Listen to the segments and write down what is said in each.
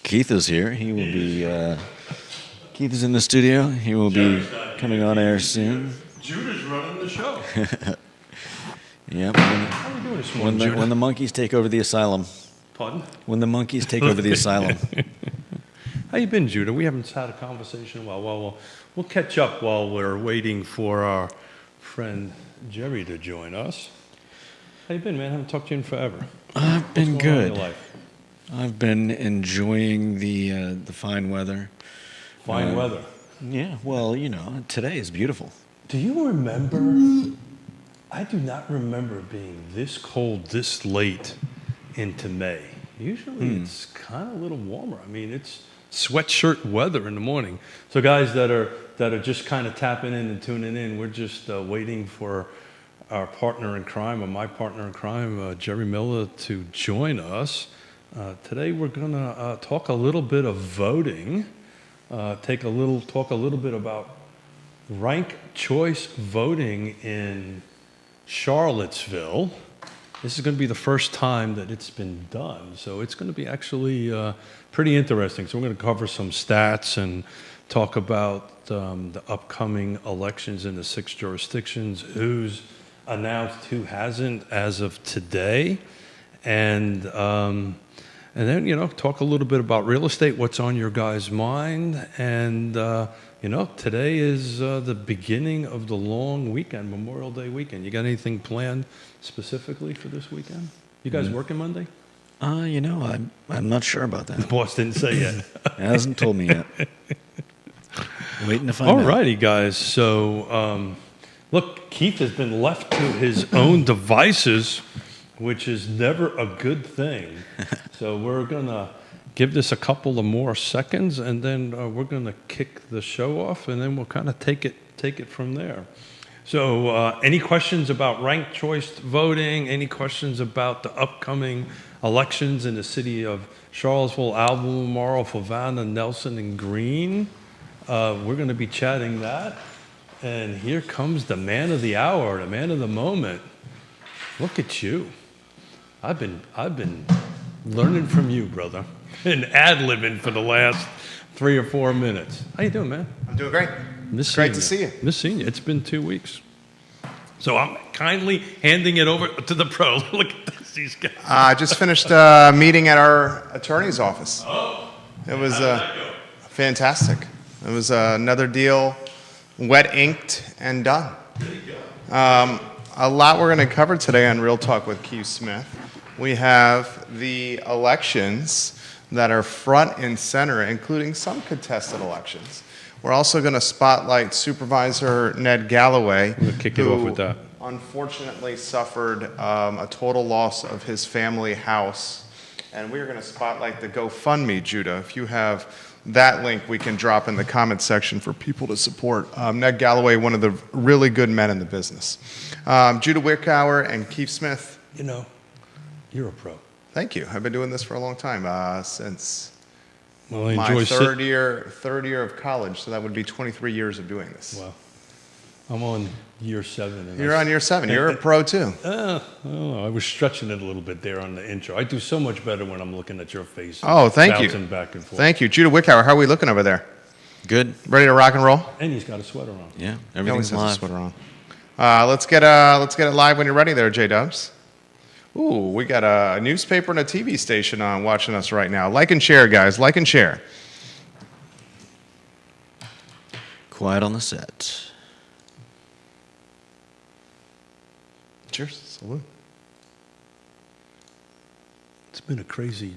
Keith is here. He will be. Keith is in the studio. He will be coming on air soon. Judah's running the show. Yep. How are you doing this morning, When the monkeys take over the asylum. Pardon? When the monkeys take over the asylum. How you been, Judah? We haven't had a conversation in a while. Well, we'll catch up while we're waiting for our friend Jerry to join us. How you been, man? I haven't talked to you in forever. I've been What's going on in good. your life? I've been enjoying the fine weather. Fine weather. Yeah. Well, today is beautiful. Do you remember? I do not remember being this cold this late into May. Usually it's kind of a little warmer. I mean, it's sweatshirt weather in the morning. So guys that are just kind of tapping in and tuning in, we're just waiting for our partner in crime, or my partner in crime, Jerry Miller, to join us. Today we're going to talk a little bit of voting, talk a little bit about ranked choice voting in Charlottesville. This is going to be the first time that it's been done, so it's going to be actually pretty interesting. So we're going to cover some stats and talk about the upcoming elections in the 6 jurisdictions, who's announced, who hasn't as of today, and then talk a little bit about real estate, what's on your guys' mind, and today is the beginning of the long weekend, Memorial Day weekend. You got anything planned specifically for this weekend? You guys working Monday? I'm not sure about that. The boss didn't say yet. He hasn't told me yet. Waiting to find out. All righty, guys. So, look, Keith has been left to his own devices, which is never a good thing. So we're going to give this a couple of more seconds, and then we're going to kick the show off, and then we'll kind of take it from there. So any questions about ranked choice voting? Any questions about the upcoming elections in the city of Charlottesville, Albemarle, Fluvanna, Nelson, and Greene? We're going to be chatting that. And here comes the man of the hour, the man of the moment. Look at you. I've been learning from you, brother, and ad-libbing for the last 3 or 4 minutes. How you doing, man? I'm doing great. Great to see you. Miss seeing you. It's been 2 weeks. So I'm kindly handing it over to the pro. Look at this, these guys. I just finished a meeting at our attorney's office. Oh. It was How did that go? fantastic. It was another deal, wet inked and done. There you go. A lot we're going to cover today on Real Talk with Keith Smith. We have the elections that are front and center, including some contested elections. We're also going to spotlight Supervisor Ned Galloway, I'm going to kick it off with that. Unfortunately suffered a total loss of his family house. And we're going to spotlight the GoFundMe, Judah. If you have that link, we can drop in the comment section for people to support. Ned Galloway, one of the really good men in the business. Judah Wickower and Keith Smith. You're a pro. Thank you. I've been doing this for a long time, since Well, I my enjoy third year of college, so that would be 23 years of doing this. Well, I'm on year 7. And You're on year 7. You're a pro, too. I don't know. I was stretching it a little bit there on the intro. I do so much better when I'm looking at your face. Oh, thank you. Bouncing back and forth. Thank you. Judah Wickower, how are we looking over there? Good. Ready to rock and roll? And he's got a sweater on. Yeah. He always Everything's has a live. sweater on. Let's get it live when you're ready there, J-Dubs. Ooh, we got a newspaper and a TV station on watching us right now. Like and share, guys. Like and share. Quiet on the set. Cheers. Salute. It's been a crazy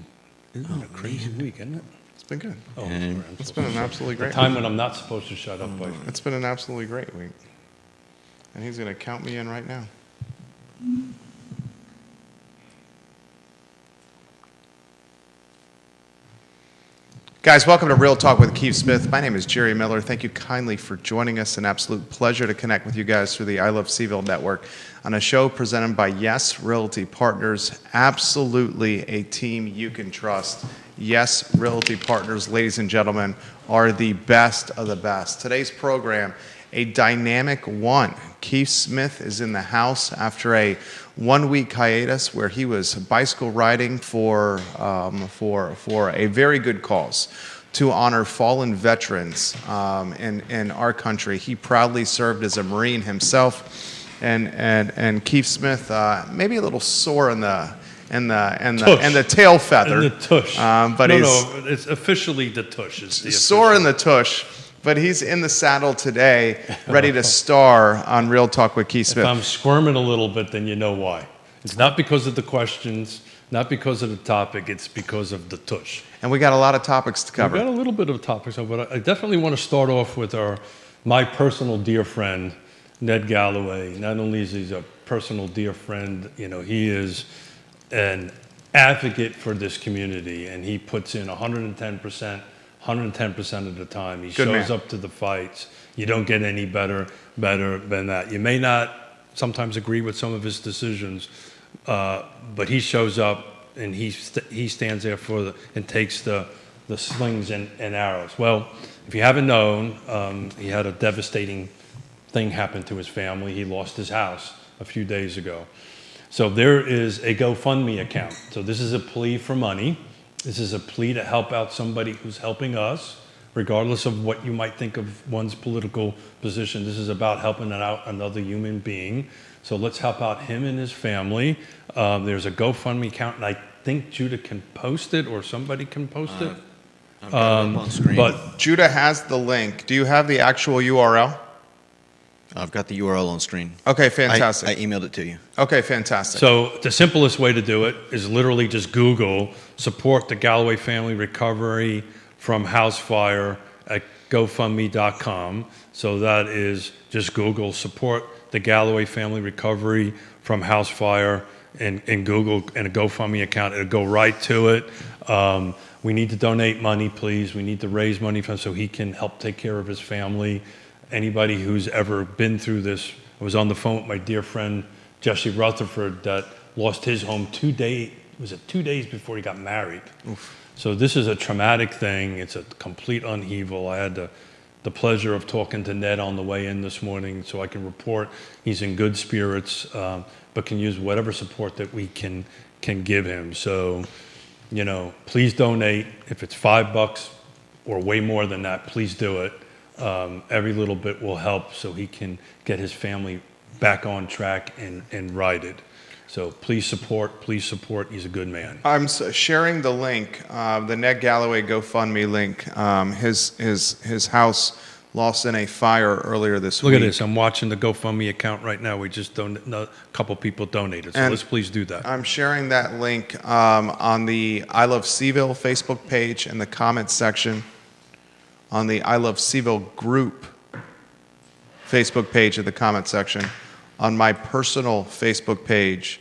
week, isn't it? It's been good. Oh, And sorry. I'm It's supposed been to an shut- absolutely the great time week. when I'm not supposed to shut up. It's been an absolutely great week. And he's going to count me in right now. Guys, welcome to Real Talk with Keith Smith. My name is Jerry Miller. Thank you kindly for joining us. An absolute pleasure to connect with you guys through the I Love CVille network on a show presented by Yes Realty Partners. Absolutely a team you can trust. Yes Realty Partners, ladies and gentlemen, are the best of the best. Today's program, a dynamic one. Keith Smith is in the house after a 1-week hiatus where he was bicycle riding for a very good cause to honor fallen veterans in our country. He proudly served as a Marine himself, and Keith Smith maybe a little sore in the tail feather, and the tush. but no, it's officially the tush. It's the sore in the tush. But he's in the saddle today, ready to star on Real Talk with Keith Smith. If I'm squirming a little bit, then you know why. It's not because of the questions, not because of the topic, it's because of the tush. And we got a lot of topics to cover. We've got a little bit of topics, but I definitely want to start off with my personal dear friend, Ned Galloway. Not only is he a personal dear friend, he is an advocate for this community, and he puts in 110% of the time. He shows up to the fights. You don't get any better than that. You may not sometimes agree with some of his decisions, but he shows up and he stands there and takes the slings and arrows. Well, if you haven't known, he had a devastating thing happen to his family. He lost his house a few days ago. So there is a GoFundMe account. So this is a plea for money. This is a plea to help out somebody who's helping us, regardless of what you might think of one's political position. This is about helping out another human being. So let's help out him and his family. There's a GoFundMe account, and I think Judah can post it, or somebody can post it. I've got it up on screen. But Judah has the link. Do you have the actual URL? I've got the URL on screen. Okay, fantastic. I emailed it to you. Okay, fantastic. So the simplest way to do it is literally just Google support the Galloway family recovery from house fire at GoFundMe.com. So that is just Google support the Galloway family recovery from house fire and Google and a GoFundMe account. It'll go right to it. We need to donate money, please. We need to raise money so he can help take care of his family. Anybody who's ever been through this, I was on the phone with my dear friend Jesse Rutherford that lost his home 2 days before he got married. Oof. So this is a traumatic thing. It's a complete upheaval. I had the pleasure of talking to Ned on the way in this morning, so I can report he's in good spirits, but can use whatever support that we can give him. So, please donate. If it's $5 or way more than that, please do it. Every little bit will help so he can get his family back on track and righted. So please support. He's a good man. I'm sharing the link, the Ned Galloway GoFundMe link. His house lost in a fire earlier this week. Look at this. I'm watching the GoFundMe account right now. We just a couple people donated. So let's please do that. I'm sharing that link on the I Love CVille Facebook page in the comments section, on the I Love CVille group Facebook page in the comment section, on my personal Facebook page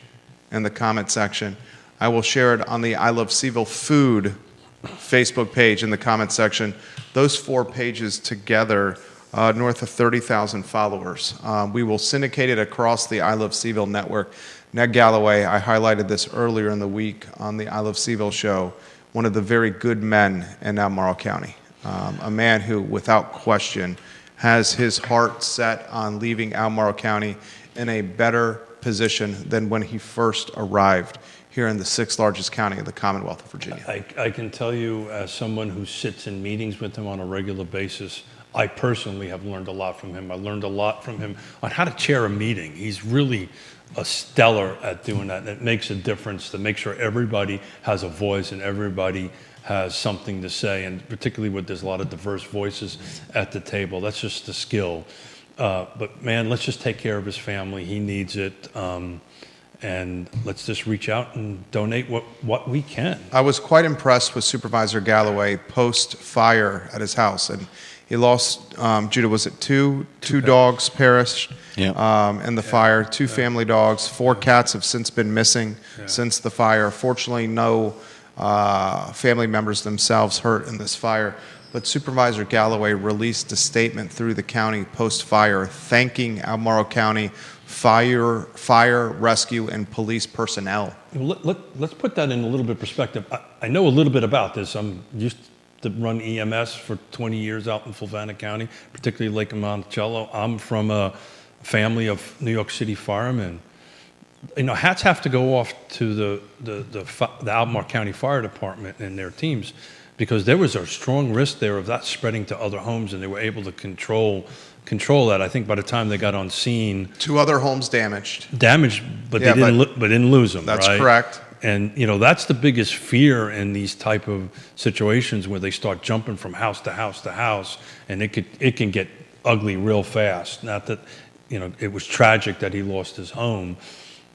in the comment section. I will share it on the I Love CVille food Facebook page in the comment section. Those 4 pages together, north of 30,000 followers. We will syndicate it across the I Love CVille network. Ned Galloway, I highlighted this earlier in the week on the I Love CVille show, one of the very good men in Albemarle County. A man who, without question, has his heart set on leaving Albemarle County in a better position than when he first arrived here in the 6th largest county in the Commonwealth of Virginia. I can tell you, as someone who sits in meetings with him on a regular basis, I personally have learned a lot from him. I learned a lot from him on how to chair a meeting. He's really a stellar at doing that, and it makes a difference to make sure everybody has a voice and everybody has something to say, and particularly when there's a lot of diverse voices at the table. That's just a skill. But man, let's just take care of his family. He needs it. And let's just reach out and donate what we can. I was quite impressed with Supervisor Galloway post-fire at his house. And he lost, Judah, was it two dogs perished in the fire, 2 family dogs, 4 cats have since been missing since the fire. Fortunately, no family members themselves hurt in this fire. But Supervisor Galloway released a statement through the county post-fire thanking Albemarle County fire, rescue, and police personnel. Let's put that in a little bit of perspective. I know a little bit about this. I'm used to run EMS for 20 years out in Fulvana County, particularly Lake Monticello. I'm from a family of New York City firemen. Hats have to go off to the Albemarle County Fire Department and their teams, because there was a strong risk there of that spreading to other homes, and they were able to control that. I think by the time they got on scene, 2 other homes damaged. But Yeah, they didn't lose them. That's right? correct. And that's the biggest fear in these type of situations, where they start jumping from house to house to house, and it can get ugly real fast. Not that it was tragic that he lost his home,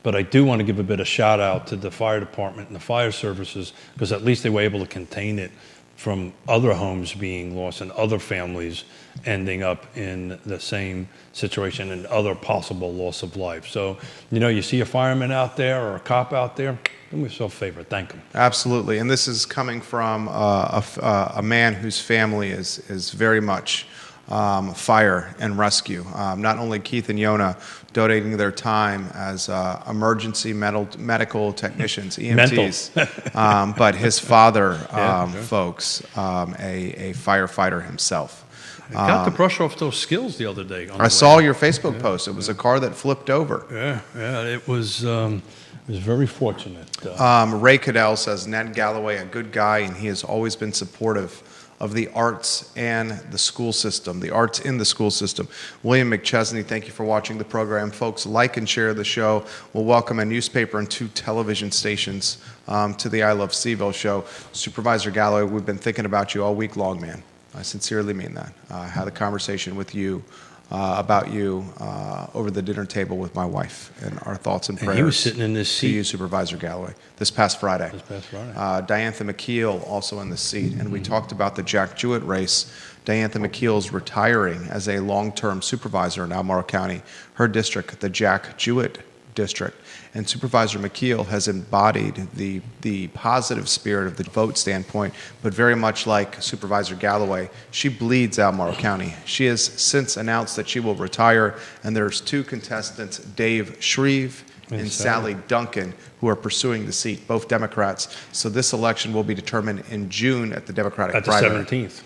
but I do want to give a bit of shout out to the fire department and the fire services, because at least they were able to contain it from other homes being lost and other families ending up in the same situation and other possible loss of life. So, you see a fireman out there or a cop out there, do me yourself a favor, thank them. Absolutely. And this is coming from a man whose family is very much fire and rescue. Not only Keith and Yona donating their time as emergency medical technicians, EMTs, but his father, folks, a firefighter himself. I got to brush off those skills the other day. I saw your Facebook post. It was a car that flipped over. Yeah, it was very fortunate. Ray Cadell says, Ned Galloway, a good guy, and he has always been supportive of the arts and the school system, the arts in the school system. William McChesney, thank you for watching the program. Folks, like and share the show. We'll welcome a newspaper and 2 television stations to the I Love CVille show. Supervisor Galloway, we've been thinking about you all week long, man. I sincerely mean that. I had a conversation with you about you over the dinner table with my wife, and our thoughts and prayers. And he was sitting in this seat. To you, Supervisor Galloway, this past Friday. Diantha McKeel also in the seat, and we talked about the Jack Jewett race. Diantha McKeel's retiring as a long-term supervisor in Albemarle County, her district, the Jack Jewett district. And Supervisor McKeel has embodied the positive spirit of the vote standpoint, but very much like Supervisor Galloway, she bleeds Albemarle County. She has since announced that she will retire, and there's 2 contestants, Dave Shreve and Sally Duncan, who are pursuing the seat, both Democrats. So this election will be determined in June at the Democratic primary. At the 17th.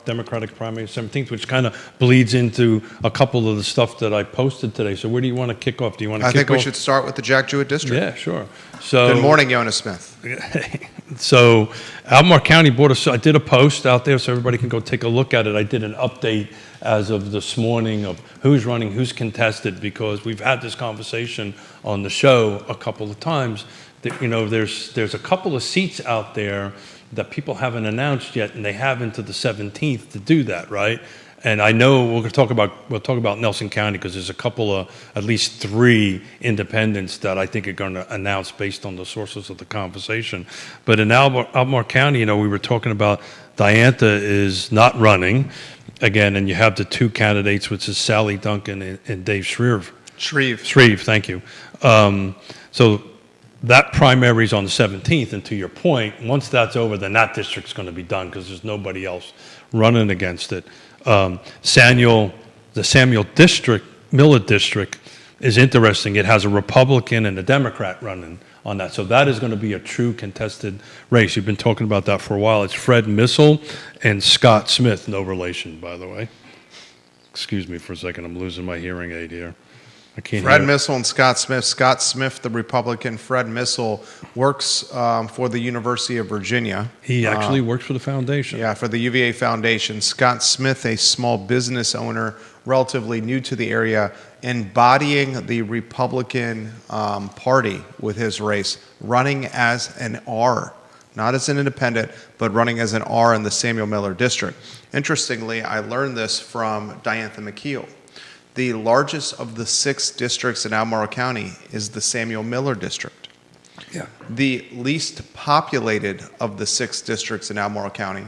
Democratic primary 17th, which kind of bleeds into a couple of the stuff that I posted today. So where do you want to kick off? Do you want to I think we should start with the Jack Jewett district. Yeah, sure. So good morning, Yona Smith. So Albemarle County I did a post out there so everybody can go take a look at it. I did an update as of this morning of who's running, who's contested, because we've had this conversation on the show a couple of times. That, there's a couple of seats out there that people haven't announced yet, and they have until the 17th to do that, right? And I know we'll talk about Nelson County, because there's a couple of, at least 3 independents that I think are going to announce based on the sources of the conversation. But in Albemarle County, we were talking about Diantha is not running again, and you have the 2 candidates, which is Sally Duncan and Dave Shreve. Shreve, thank you. So that primary is on the 17th, and to your point, once that's over, then that district's going to be done, because there's nobody else running against it. The Samuel Miller district is interesting. It has a Republican and a Democrat running on that, so that is going to be a true contested race. You've been talking about that for a while. It's Fred Missel and Scott Smith, no relation, by the way. Excuse me for a second, I'm losing my hearing aid here. Fred Missel and Scott Smith. Scott Smith, the Republican. Fred Missel works for the University of Virginia. He actually works for the foundation. Yeah, for the UVA Foundation. Scott Smith, a small business owner, relatively new to the area, embodying the Republican Party with his race, running as an R, not as an independent, but running as an R in the Samuel Miller district. Interestingly, I learned this from Diantha McKeel. The largest of the 6 districts in Albemarle County is the Samuel Miller district. Yeah. The least populated of the 6 districts in Albemarle County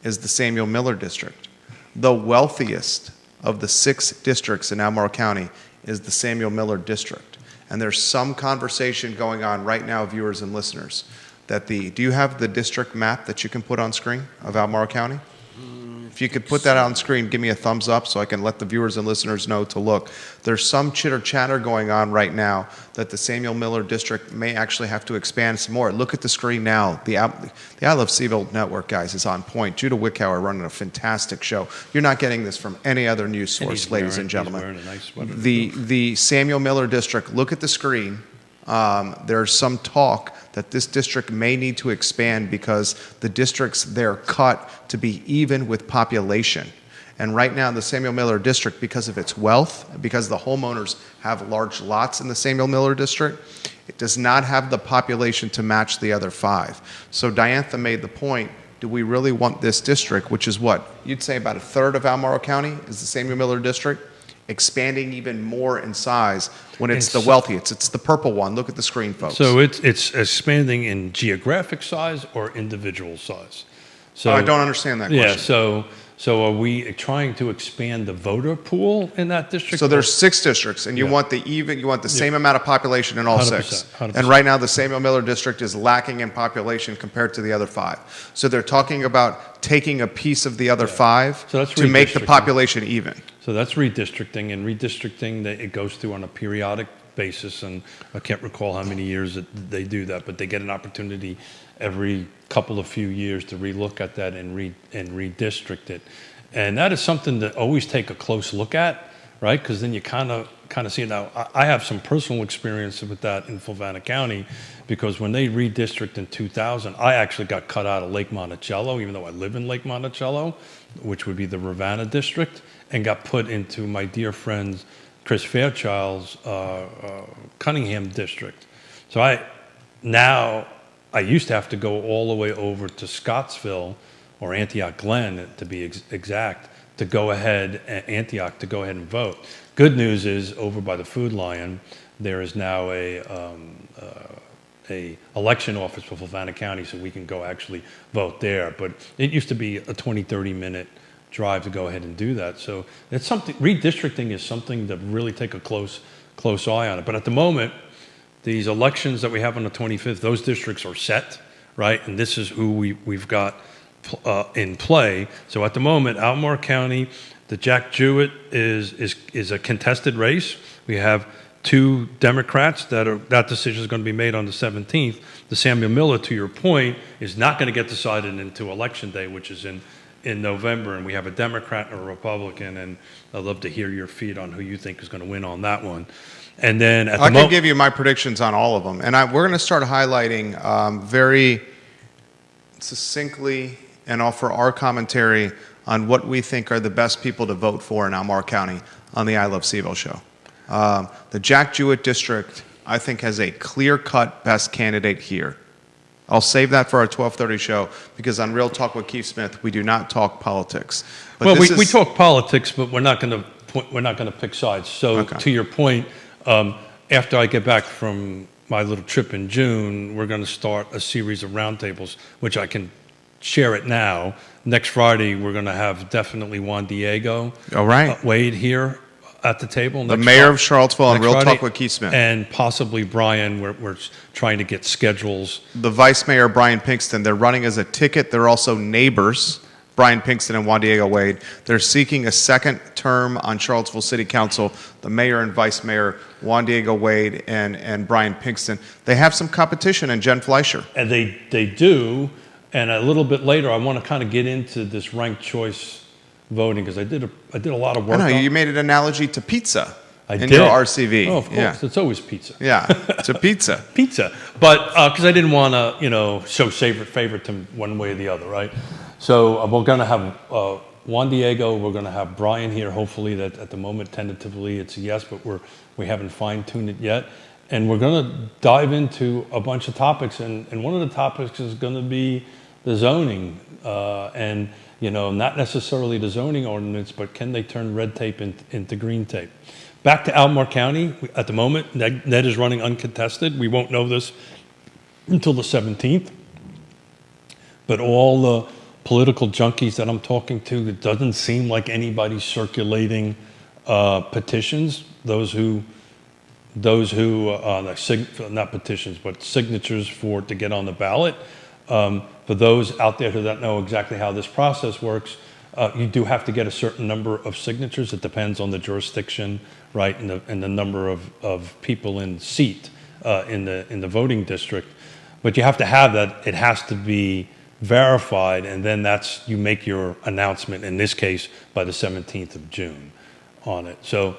is the Samuel Miller district. The wealthiest of the 6 districts in Albemarle County is the Samuel Miller district. And there's some conversation going on right now, viewers and listeners, that do you have the district map that you can put on screen of Albemarle County? I If you could put that on screen, give me a thumbs up so I can let the viewers and listeners know to look. There's some chitter chatter going on right now that the Samuel Miller District may actually have to expand some more. Look at the screen now. The I Love CVille network, guys, is on point. Judah Wickower running a fantastic show. You're not getting this from any other news source, ladies and gentlemen. He's wearing a nice sweater. The Samuel Miller District, look at the screen. There's some talk that this district may need to expand because the districts there cut to be even with population. And right now, the Samuel Miller District, because of its wealth, because the homeowners have large lots in the Samuel Miller District, it does not have the population to match the other 5. So Diantha made the point, do we really want this district, which is what? You'd say about a third of Albemarle County is the Samuel Miller District, expanding even more in size when it's the wealthiest. It's the purple one. Look at the screen, folks. So it's expanding in geographic size or individual size? So I don't understand that question. Yeah, so are we trying to expand the voter pool in that district? So there's 6 districts, and you want the same amount of population in all 6. 100%. And right now, the Samuel Miller District is lacking in population compared to the other 5. So they're talking about taking a piece of the other 5 So that's to make the redistricting. population even. So that's redistricting, and redistricting, it goes through on a periodic basis, and I can't recall how many years that they do that, but they get an opportunity every couple of few years to relook at that and redistrict it. And that is something to always take a close look at, right? Because then you kind of see it. Now, I have some personal experience with that in Fluvanna County, because when they redistricted in 2000, I actually got cut out of Lake Monticello, even though I live in Lake Monticello, which would be the Ravenna district, and got put into my dear friend Chris Fairchild's Cunningham district. So I used to have to go all the way over to Scottsville, or Antioch Glen to be exact, to go ahead, Antioch, to go ahead and vote. Good news is, over by the Food Lion, there is now a election office for Fluvanna County, so we can go actually vote there. But it used to be a 20, 30-minute drive to go ahead and do that. So it's something, redistricting is something to really take a close eye on it. But at the moment, these elections that we have on the 25th, those districts are set, right? And this is who we've got in play. So at the moment, Albemarle County, the Jack Jewett is a contested race. We have 2 Democrats that decision is going to be made on the 17th. The Samuel Miller, to your point, is not going to get decided until Election Day, which is in November, and we have a Democrat and a Republican, and I'd love to hear your feed on who you think is going to win on that one. And then I can give you my predictions on all of them, and we're going to start highlighting very succinctly and offer our commentary on what we think are the best people to vote for in Albemarle County on the I Love CVille show. The Jack Jewett district, I think, has a clear-cut best candidate here. I'll save that for our 12:30 show, because on Real Talk with Keith Smith, we do not talk politics. But well, we talk politics, but we're not going to pick sides. So to your point, after I get back from my little trip in June, we're going to start a series of roundtables, which I can share it now. Next Friday, we're going to have definitely Juan Diego Wade here at the table. The mayor of Charlottesville on Real Talk with Keith Smith. And possibly Brian. We're trying to get schedules. The vice mayor, Brian Pinkston, they're running as a ticket. They're also neighbors, Brian Pinkston and Juan Diego Wade. They're seeking a second term on Charlottesville City Council. The mayor and vice mayor, Juan Diego Wade and Brian Pinkston. They have some competition in Jen Fleischer. And they do. And a little bit later, I want to kind of get into this ranked choice voting, because I did a lot of work. I know, you made an analogy to pizza in did. your RCV. Oh, of course. Yeah. It's always pizza. Yeah, to pizza. Pizza. But because I didn't want to, show favorite to one way or the other, right? So we're going to have Juan Diego. We're going to have Brian here. Hopefully, that at the moment, tentatively, it's a yes, but we haven't fine-tuned it yet. And we're going to dive into a bunch of topics. And one of the topics is going to be the zoning. And not necessarily the zoning ordinance, but can they turn red tape into green tape? Back to Albemarle County, at the moment, Ned is running uncontested. We won't know this until the 17th. But all the political junkies that I'm talking to, it doesn't seem like anybody's circulating petitions. Those who not petitions, but signatures to get on the ballot. For those out there who don't know exactly how this process works, You do have to get a certain number of signatures. It depends on the jurisdiction, right, and the number of people in seat in the voting district. But you have to have that. It has to be verified, and then you make your announcement, in this case, by the 17th of June on it. So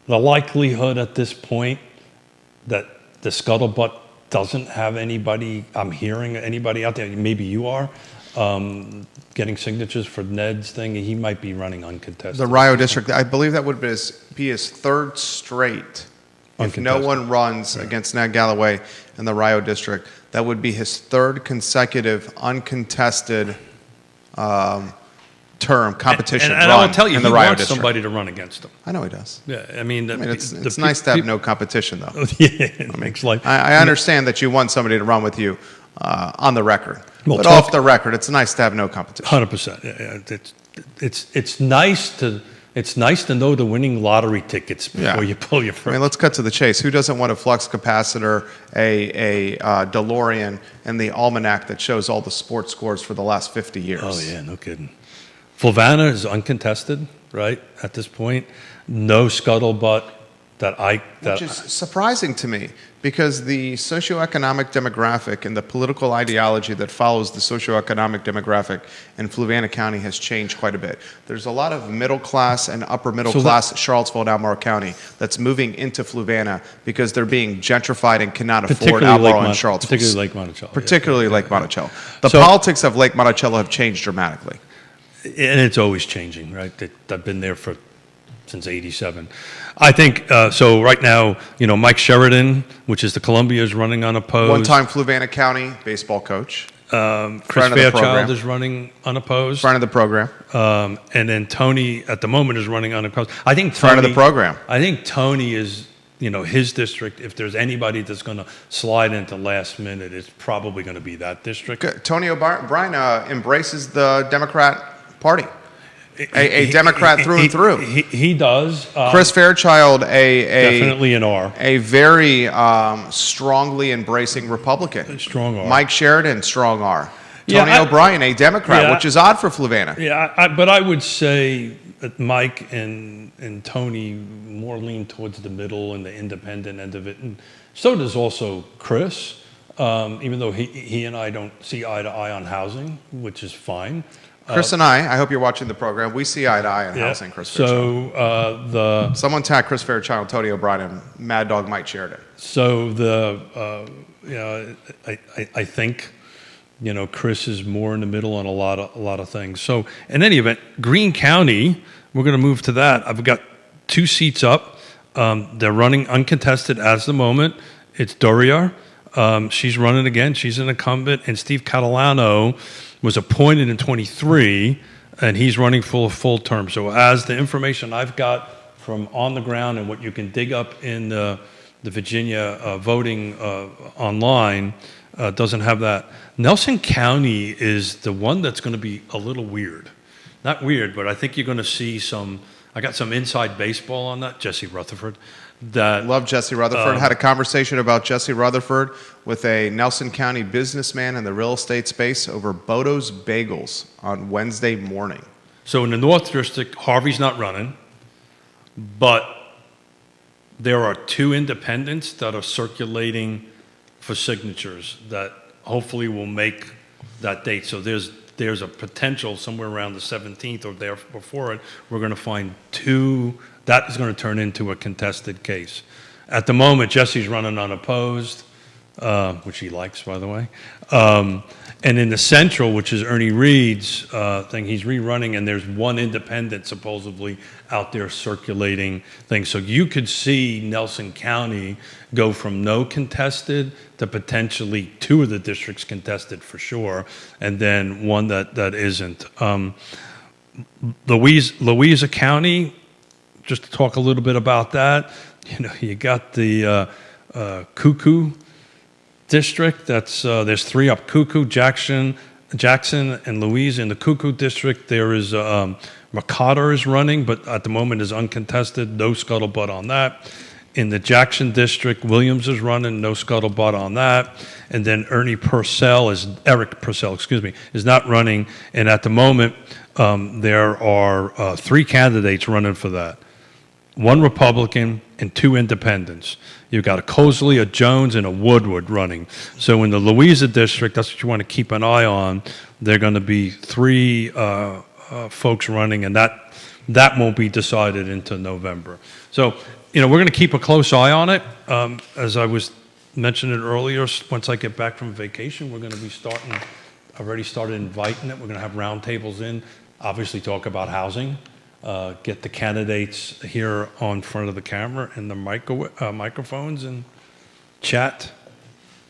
the likelihood at this point that the scuttlebutt doesn't have anybody, I'm hearing anybody out there, maybe you are, getting signatures for Ned's thing, he might be running uncontested. The Rio district, I believe that would be his third straight. If no one runs against Ned Galloway in the Rio district, that would be his third consecutive uncontested competition and run I will tell you, in the he Rio wants district. somebody to run against him. I know he does. Yeah, I mean it's nice to have no competition, though. Yeah, it makes life. I understand that you want somebody to run with you on the record, Well, but off the record, it's nice to have no competition. 100%. Yeah. It's nice to know the winning lottery tickets before you pull your first. I mean, let's cut to the chase. Who doesn't want a flux capacitor, a DeLorean, and the almanac that shows all the sports scores for the last 50 years? Oh, yeah, no kidding. Flavanna is uncontested, right, at this point. No scuttlebutt Which is surprising to me, because the socioeconomic demographic and the political ideology that follows the socioeconomic demographic in Fluvanna County has changed quite a bit. There's a lot of middle class and upper middle class Charlottesville and Albemarle County that's moving into Fluvanna because they're being gentrified and cannot afford Albemarle and Charlottesville. Particularly Lake Monticello. Particularly Lake Monticello. The politics of Lake Monticello have changed dramatically. And it's always changing, right? I've been there since '87. I think, so right now, Mike Sheridan, which is the Columbia, is running unopposed. One-time Fluvanna County baseball coach. Chris Fairchild is running unopposed. Friend of the program. And then Tony, at the moment, is running unopposed. I think Friend of the program. I think Tony is, his district, if there's anybody that's going to slide into last minute, it's probably going to be that district. Tony O'Brien embraces the Democrat Party. A Democrat through and through. He does. Chris Fairchild, definitely an R. A very strongly embracing Republican. Strong R. Mike Sheridan, strong R. Tony O'Brien, a Democrat, which is odd for Fluvanna. Yeah, but I would say that Mike and Tony more lean towards the middle and the independent end of it, and so does also Chris. Even though he and I don't see eye to eye on housing, which is fine. Chris and I hope you're watching the program. We see eye to eye on housing, Chris Fairchild. Someone tag Chris Fairchild, Tony O'Brien, and Mad Dog Mike Sheridan. So I think Chris is more in the middle on a lot of things. So in any event, Greene County, we're going to move to that. I've got 2 seats up. They're running uncontested as the moment. It's Doria. She's running again. She's an incumbent, and Steve Catalano was appointed in 23, and he's running for a full term. So as the information I've got from on the ground and what you can dig up in the Virginia voting online doesn't have that. Nelson County is the one that's going to be a little weird. Not weird, but I think you're going to see I got some inside baseball on that, Jesse Rutherford. Love Jesse Rutherford. Had a conversation about Jesse Rutherford with a Nelson County businessman in the real estate space over Bodo's Bagels on Wednesday morning. So in the North District, Harvey's not running, but there are 2 independents that are circulating for signatures that hopefully will make that date. So there's a potential somewhere around the 17th or there before it, we're going to find 2. That is going to turn into a contested case. At the moment, Jesse's running unopposed, which he likes, by the way. And in the Central, which is Ernie Reed's thing, he's rerunning, and there's 1 independent supposedly out there circulating things. So you could see Nelson County go from no contested to potentially 2 of the districts contested for sure, and then 1 that isn't. Louisa County, just to talk a little bit about that, you got the Cuckoo district. There's 3 up: Cuckoo, Jackson, and Louise. In the Cuckoo district, there is McCotter is running, but at the moment is uncontested. No scuttlebutt on that. In the Jackson district, Williams is running, no scuttlebutt on that. And then Eric Purcell, is not running. And at the moment, there are 3 candidates running for that. 1 Republican and 2 independents. You've got a Cosley, a Jones, and a Woodward running. So in the Louisa district, that's what you want to keep an eye on. There are going to be 3 folks running, and that won't be decided until November. So, we're going to keep a close eye on it. As I was mentioning earlier, once I get back from vacation, we're going to be already started inviting it. We're going to have roundtables in, obviously talk about housing, get the candidates here on front of the camera and the microphones and chat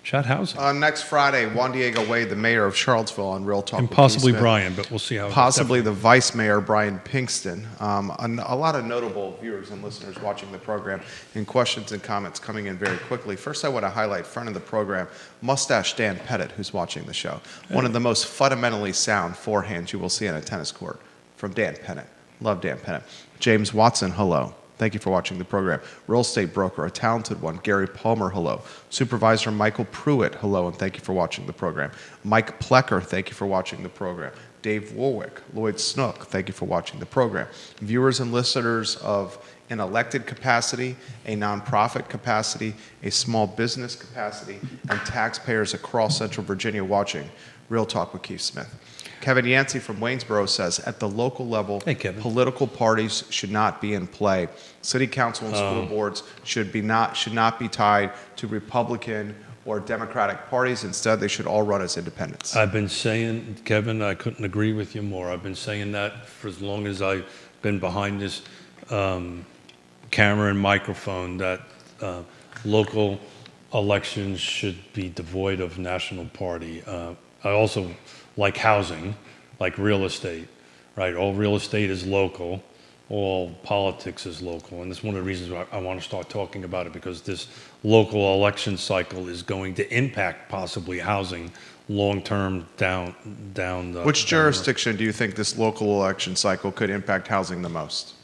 housing. Next Friday, Juan Diego Wade, the mayor of Charlottesville, on Real Talk And with possibly Keith Smith. Brian, but we'll see how. Possibly the vice mayor, Brian Pinkston. A lot of notable viewers and listeners watching the program, and questions and comments coming in very quickly. First, I want to highlight front of the program, Mustache Dan Pettit, who's watching the show. One of the most fundamentally sound forehands you will see on a tennis court from Dan Pettit. Love Dan Pettit. James Watson, hello. Thank you for watching the program. Real estate broker, a talented one, Gary Palmer, hello. Supervisor Michael Pruitt, hello, and thank you for watching the program. Mike Plecker, thank you for watching the program. Dave Warwick, Lloyd Snook, thank you for watching the program. Viewers and listeners of an elected capacity, a nonprofit capacity, a small business capacity, and taxpayers across Central Virginia watching Real Talk with Keith Smith. Kevin Yancey from Waynesboro says, at the local level, political parties should not be in play. City council and school boards should not be tied to Republican or Democratic parties. Instead, they should all run as independents. I've been saying, Kevin, I couldn't agree with you more. I've been saying that for as long as I've been behind this camera and microphone, that local elections should be devoid of national party. I also like housing, like real estate, right? All real estate is local, all politics is local. And that's one of the reasons why I want to start talking about it, because this local election cycle is going to impact possibly housing long-term down the... Which jurisdiction do you think this local election cycle could impact housing the most?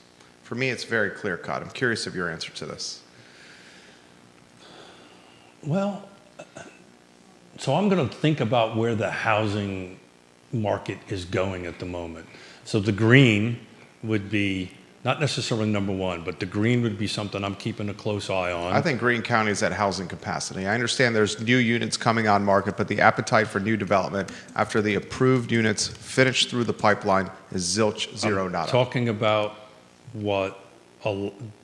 For me, it's very clear-cut. I'm curious of your answer to this. Well, so I'm going to think about where the housing market is going at the moment. So the green would be not necessarily number 1, but the green would be something I'm keeping a close eye on. I think Greene County is at housing capacity. I understand there's new units coming on market, but the appetite for new development after the approved units finish through the pipeline is zilch, zero, nada. Talking about what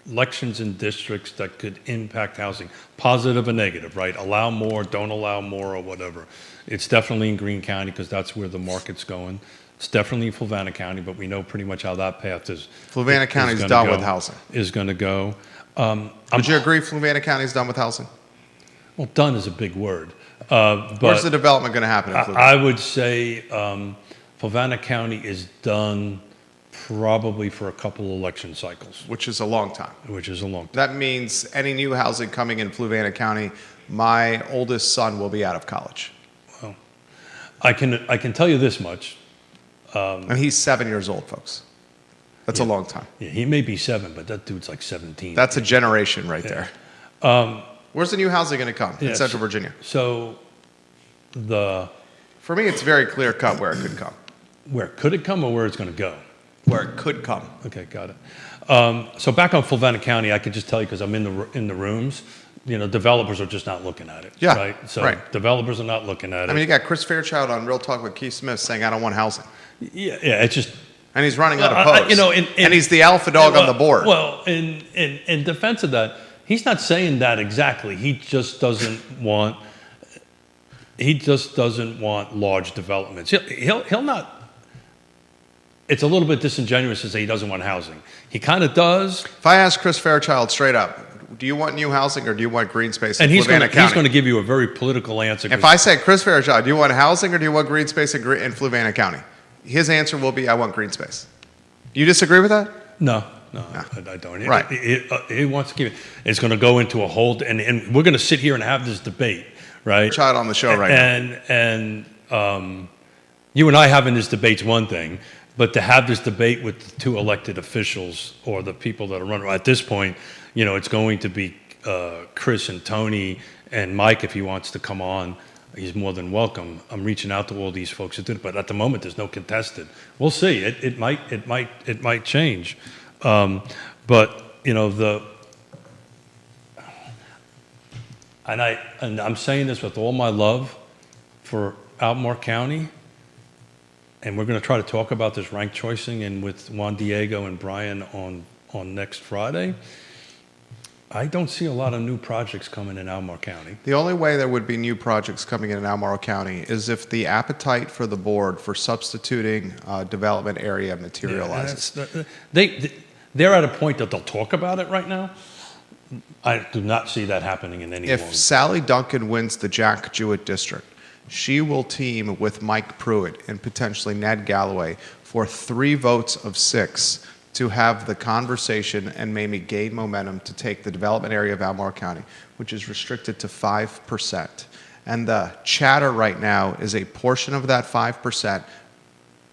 elections in districts that could impact housing, positive and negative, right? Allow more, don't allow more, or whatever. It's definitely in Greene County because that's where the market's going. It's definitely in Fluvanna County, but we know pretty much how that path is. Fluvanna County's done with housing. Is going to go. Would you agree Fluvanna County's done with housing? Well, done is a big word. Where's the development going to happen in Fluvanna? I would say Fluvanna County is done probably for a couple election cycles. Which is a long time. Which is a long time. That means any new housing coming in Fluvanna County, my oldest son will be out of college. Well, I can tell you this much. And he's 7 years old, folks. That's a long time. Yeah, he may be 7, but that dude's like 17. That's a generation right there. Where's the new housing going to come in Central Virginia? So for me, it's very clear cut where it could come. Where could it come or where it's going to go? Where it could come. Okay, got it. So back on Fluvanna County, I could just tell you because I'm in the rooms. Developers are just not looking at it. Yeah, right. So developers are not looking at it. I mean, you got Chris Fairchild on Real Talk with Keith Smith saying, "I don't want housing." Yeah, it's just. And he's running unopposed. And he's the alpha dog on the board. Well, in defense of that, he's not saying that exactly. He just doesn't want. He just doesn't want large developments. He'll not. It's a little bit disingenuous to say he doesn't want housing. He kind of does. If I ask Chris Fairchild straight up, do you want new housing or do you want green space in Fluvanna County? He's going to give you a very political answer. If I say, Chris Fairchild, do you want housing or do you want green space in Fluvanna County? His answer will be, I want green space. Do you disagree with that? No, I don't. Right. He wants to keep it. It's going to go into a hold, and we're going to sit here and have this debate, right? Child on the show right now. And you and I having this debate's one thing, but to have this debate with the 2 elected officials or the people that are running at this point, it's going to be Chris and Tony and Mike, if he wants to come on, he's more than welcome. I'm reaching out to all these folks to do it, but at the moment there's no contested. We'll see. It might change. But you know and I'm saying this with all my love for Albemarle County, and we're going to try to talk about this ranked choicing and with Juan Diego and Brian on next Friday. I don't see a lot of new projects coming in Albemarle County. The only way there would be new projects coming in Albemarle County is if the appetite for the board for substituting development area materializes. They're at a point that they'll talk about it right now. I do not see that happening in any If long. Sally Duncan wins the Jack Jewett district, she will team with Mike Pruitt and potentially Ned Galloway for 3 votes of 6 to have the conversation and maybe gain momentum to take the development area of Albemarle County, which is restricted to 5%. And the chatter right now is a portion of that 5%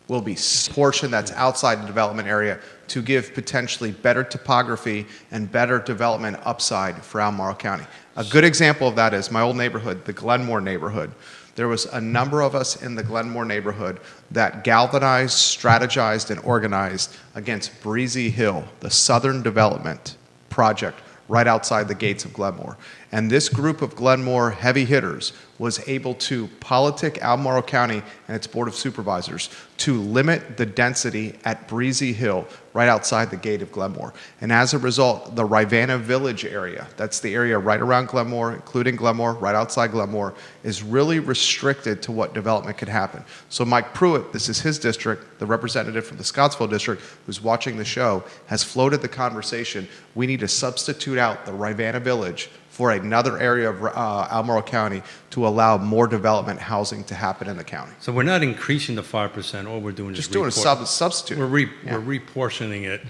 will be portion that's outside the development area to give potentially better topography and better development upside for Albemarle County. A good example of that is my old neighborhood, the Glenmore neighborhood. There was a number of us in the Glenmore neighborhood that galvanized, strategized, and organized against Breezy Hill, the southern development project right outside the gates of Glenmore. And this group of Glenmore heavy hitters was able to politic Albemarle County and its Board of Supervisors to limit the density at Breezy Hill right outside the gate of Glenmore. And as a result, the Rivanna Village area, that's the area right around Glenmore, including Glenmore, right outside Glenmore, is really restricted to what development could happen. So Mike Pruitt, this is his district, the representative from the Scottsville district who's watching the show, has floated the conversation, we need to substitute out the Rivanna Village for another area of Albemarle County to allow more development housing to happen in the county. So we're not increasing the 5%. All we're doing is Just doing a substitute. We're reportioning it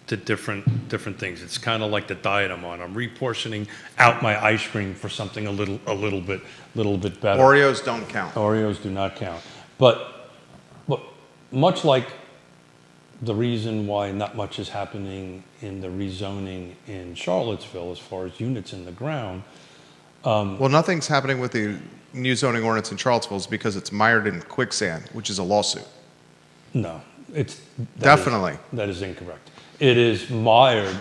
to different things. It's kind of like the diet I'm on. I'm reportioning out my ice cream for something a little bit better. Oreos don't count. Oreos do not count. But much like the reason why not much is happening in the rezoning in Charlottesville as far as units in the ground. Well, nothing's happening with the new zoning ordinance in Charlottesville is because it's mired in quicksand, which is a lawsuit. No, Definitely. That is incorrect. It is mired,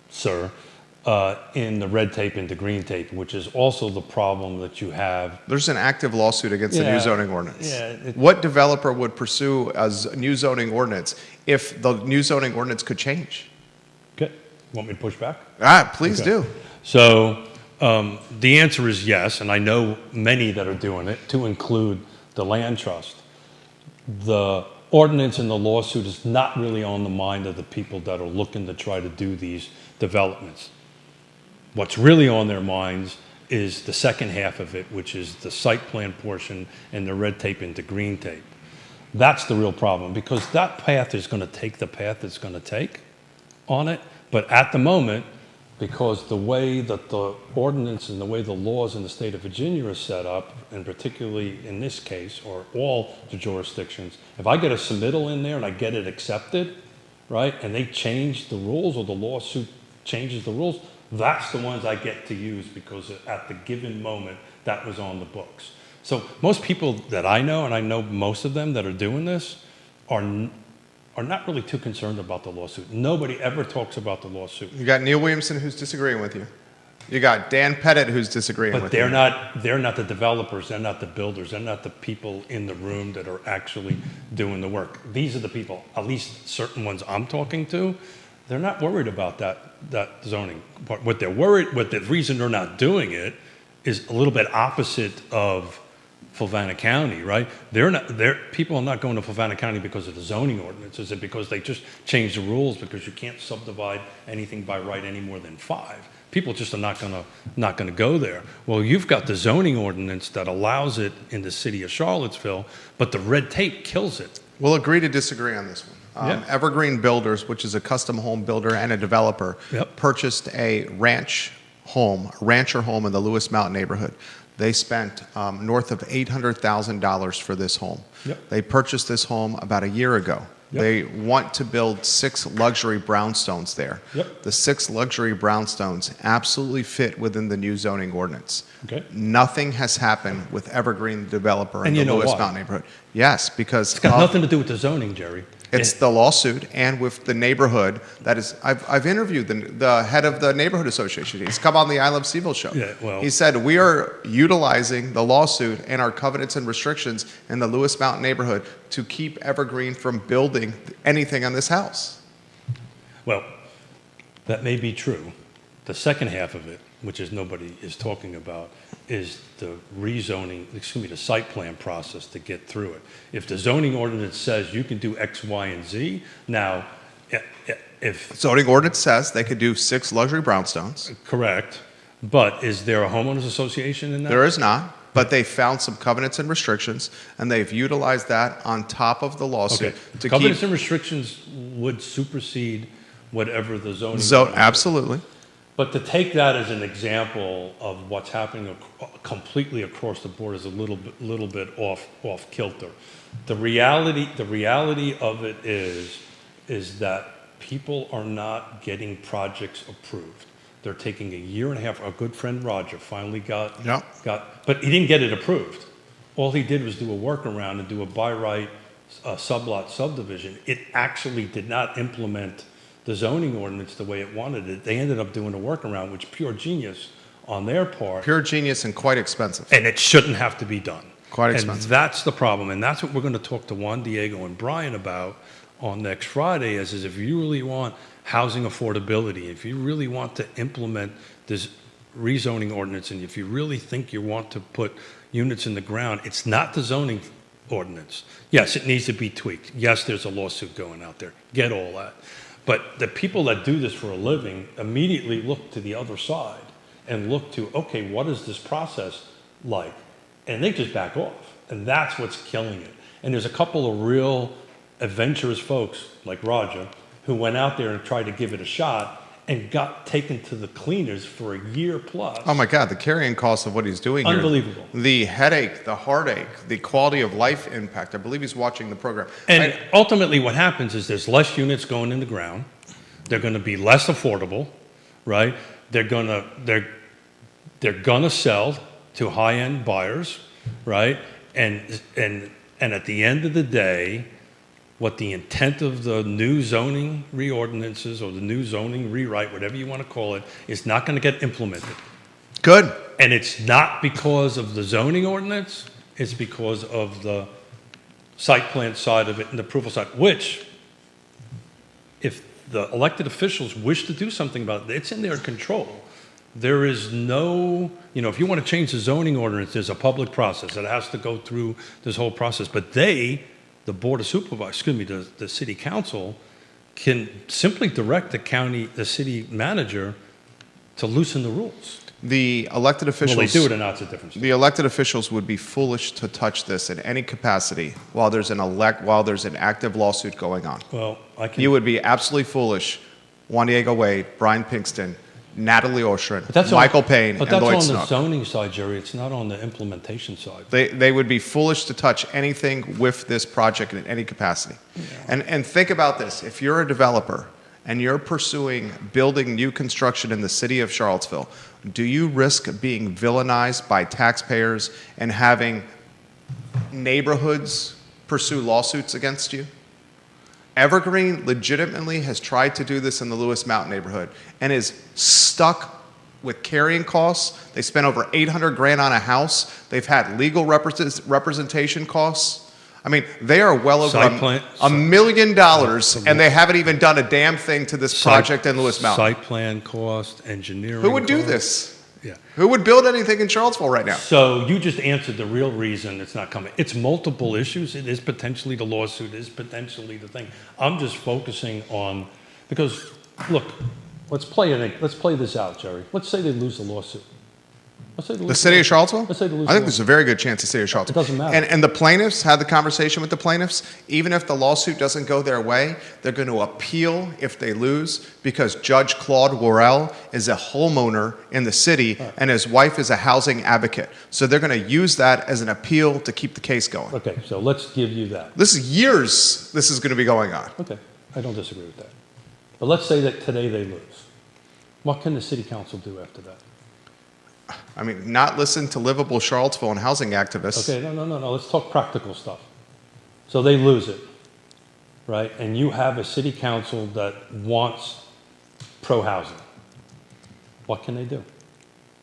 sir, in the red tape into green tape, which is also the problem that you have. There's an active lawsuit against the new zoning ordinance. Yeah, what developer would pursue a new zoning ordinance if the new zoning ordinance could change? Okay. Want me to push back? Please do. So the answer is yes, and I know many that are doing it, to include the land trust. The ordinance and the lawsuit is not really on the mind of the people that are looking to try to do these developments. What's really on their minds is the second half of it, which is the site plan portion and the red tape into green tape. That's the real problem, because that path is going to take the path it's going to take on it. But at the moment, because the way that the ordinance and the way the laws in the state of Virginia are set up, and particularly in this case, or all the jurisdictions, if I get a submittal in there and I get it accepted, right, and they change the rules or the lawsuit changes the rules, that's the ones I get to use because at the given moment, that was on the books. So most people that I know, and I know most of them that are doing this, are not really too concerned about the lawsuit. Nobody ever talks about the lawsuit. You got Neil Williamson who's disagreeing with you. You got Dan Pettit who's disagreeing with you. But they're not the developers, they're not the builders, they're not the people in the room that are actually doing the work. These are the people, at least certain ones I'm talking to, they're not worried about that zoning part. What the reason they're not doing it is a little bit opposite of Fulvana County, right? People are not going to Fulvana County because of the zoning ordinance. Is it because they just changed the rules because you can't subdivide anything by right any more than 5? People just are not going to go there. Well, you've got the zoning ordinance that allows it in the city of Charlottesville, but the red tape kills it. We'll agree to disagree on this one. Evergreen Builders, which is a custom home builder and a developer, purchased a rancher home in the Lewis Mountain neighborhood. They spent north of $800,000 for this home. They purchased this home about a year ago. Yep. They want to build 6 luxury brownstones there. Yep. The 6 luxury brownstones absolutely fit within the new zoning ordinance. Okay. Nothing has happened with Evergreen, the developer, in And the you know Lewis why? Mountain neighborhood. Yes, because It's got nothing to do with the zoning, Jerry. it's the lawsuit and with the neighborhood that is. I've interviewed the head of the neighborhood association. He's come on the I Love CVille show. Yeah, well- He said we are utilizing the lawsuit and our covenants and restrictions in the Lewis Mountain neighborhood to keep Evergreen from building anything on this house. Well, that may be true. The second half of it, which is nobody is talking about, is the rezoning, the site plan process to get through it. If the zoning ordinance says you can do X, Y, and Z, now, if Zoning ordinance says they could do 6 luxury brownstones. correct, but is there a homeowners association in that? There is not, but they found some covenants and restrictions, and they've utilized that on top of the lawsuit Okay. to Covenants keep. and restrictions would supersede whatever the zoning. ordinance is. Absolutely. But to take that as an example of what's happening completely across the board is a little bit off kilter. The reality of it is that people are not getting projects approved. They're taking a year and a half. Our good friend Roger finally got, but he didn't get it approved. All he did was do a workaround and do a by right sublot subdivision. It actually did not implement the zoning ordinance the way it wanted it. They ended up doing a workaround, which pure genius on their part. Pure genius and quite expensive. And it shouldn't have to be done. Quite expensive. And that's the problem. And that's what we're going to talk to Juan Diego and Brian about on next Friday is if you really want housing affordability, if you really want to implement this rezoning ordinance, and if you really think you want to put units in the ground, it's not the zoning ordinance. Yes, it needs to be tweaked. Yes, there's a lawsuit going out there. Get all that. But the people that do this for a living immediately look to the other side and look to, okay, what is this process like? And they just back off. And that's what's killing it. And there's a couple of real adventurous folks like Roger who went out there and tried to give it a shot and got taken to the cleaners for a year plus. Oh my God, the carrying cost of what he's doing here. Unbelievable. The headache, the heartache, the quality of life impact. I believe he's watching the program. And ultimately what happens is there's less units going in the ground. They're going to be less affordable, right? They're going to sell to high-end buyers, right? And at the end of the day, what the intent of the new zoning reordinances or the new zoning rewrite, whatever you want to call it, is not going to get implemented. Good. And it's not because of the zoning ordinance, it's because of the site plan side of it and the approval side, which, if the elected officials wish to do something about it, it's in their control. There is no, if you want to change the zoning ordinance, there's a public process. It has to go through this whole process. But the Board of Supervisors, the City Council, can simply direct the city manager to loosen the rules. The elected officials. Will they do it or not, it's a different story. The elected officials would be foolish to touch this in any capacity while there's an active lawsuit going on. Well, You would be absolutely foolish. Juan Diego Wade, Brian Pinkston, Natalie Oshrin, But Michael Payne, and Lloyd that's on the Snook. zoning side, Jerry. It's not on the implementation side. They would be foolish to touch anything with this project in any capacity. Yeah. And think about this. If you're a developer and you're pursuing building new construction in the city of Charlottesville, do you risk being villainized by taxpayers and having neighborhoods pursue lawsuits against you? Evergreen legitimately has tried to do this in the Lewis Mountain neighborhood and is stuck with carrying costs. They spent over $800,000 on a house. They've had legal representation costs. I mean, they are well over $1 million, and they haven't even done a damn thing to this project in Lewis Mountain. Site plan cost, engineering. Who would do cost. this? Yeah. Who would build anything in Charlottesville right now? So you just answered the real reason it's not coming. It's multiple issues. It is potentially the lawsuit. It is potentially the thing. I'm just focusing on, because look, let's play this out, Jerry. Let's say they lose the lawsuit. Let's say The city of Charlottesville? Let's say the I think there's a very good chance the city of Charlottesville. It doesn't matter. And the plaintiffs had the conversation with the plaintiffs. Even if the lawsuit doesn't go their way, they're going to appeal if they lose because Judge Claude Worrell is a homeowner in the city and his wife is a housing advocate. So they're going to use that as an appeal to keep the case going. Okay, so let's give you that. This is years this is going to be going on. Okay, I don't disagree with that. But let's say that today they lose. What can the city council do after that? I mean, not listen to livable Charlottesville and housing activists. Okay, no. Let's talk practical stuff. So they lose it, right? And you have a city council that wants pro-housing. What can they do?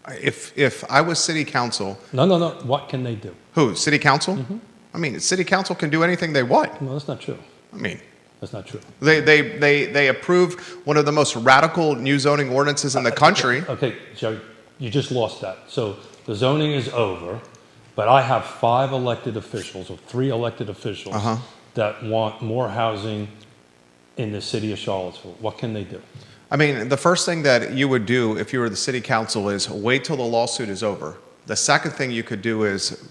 If I was city council, No. What can they do? who? City council? Mm-hmm. I mean, city council can do anything they want. No, that's not true. I mean, That's not true. they approved one of the most radical new zoning ordinances in the country. Okay, Jerry, you just lost that. So the zoning is over, but I have 5 elected officials or 3 elected officials that want more housing in the city of Charlottesville. What can they do? I mean, the first thing that you would do if you were the city council is wait till the lawsuit is over. The second thing you could do is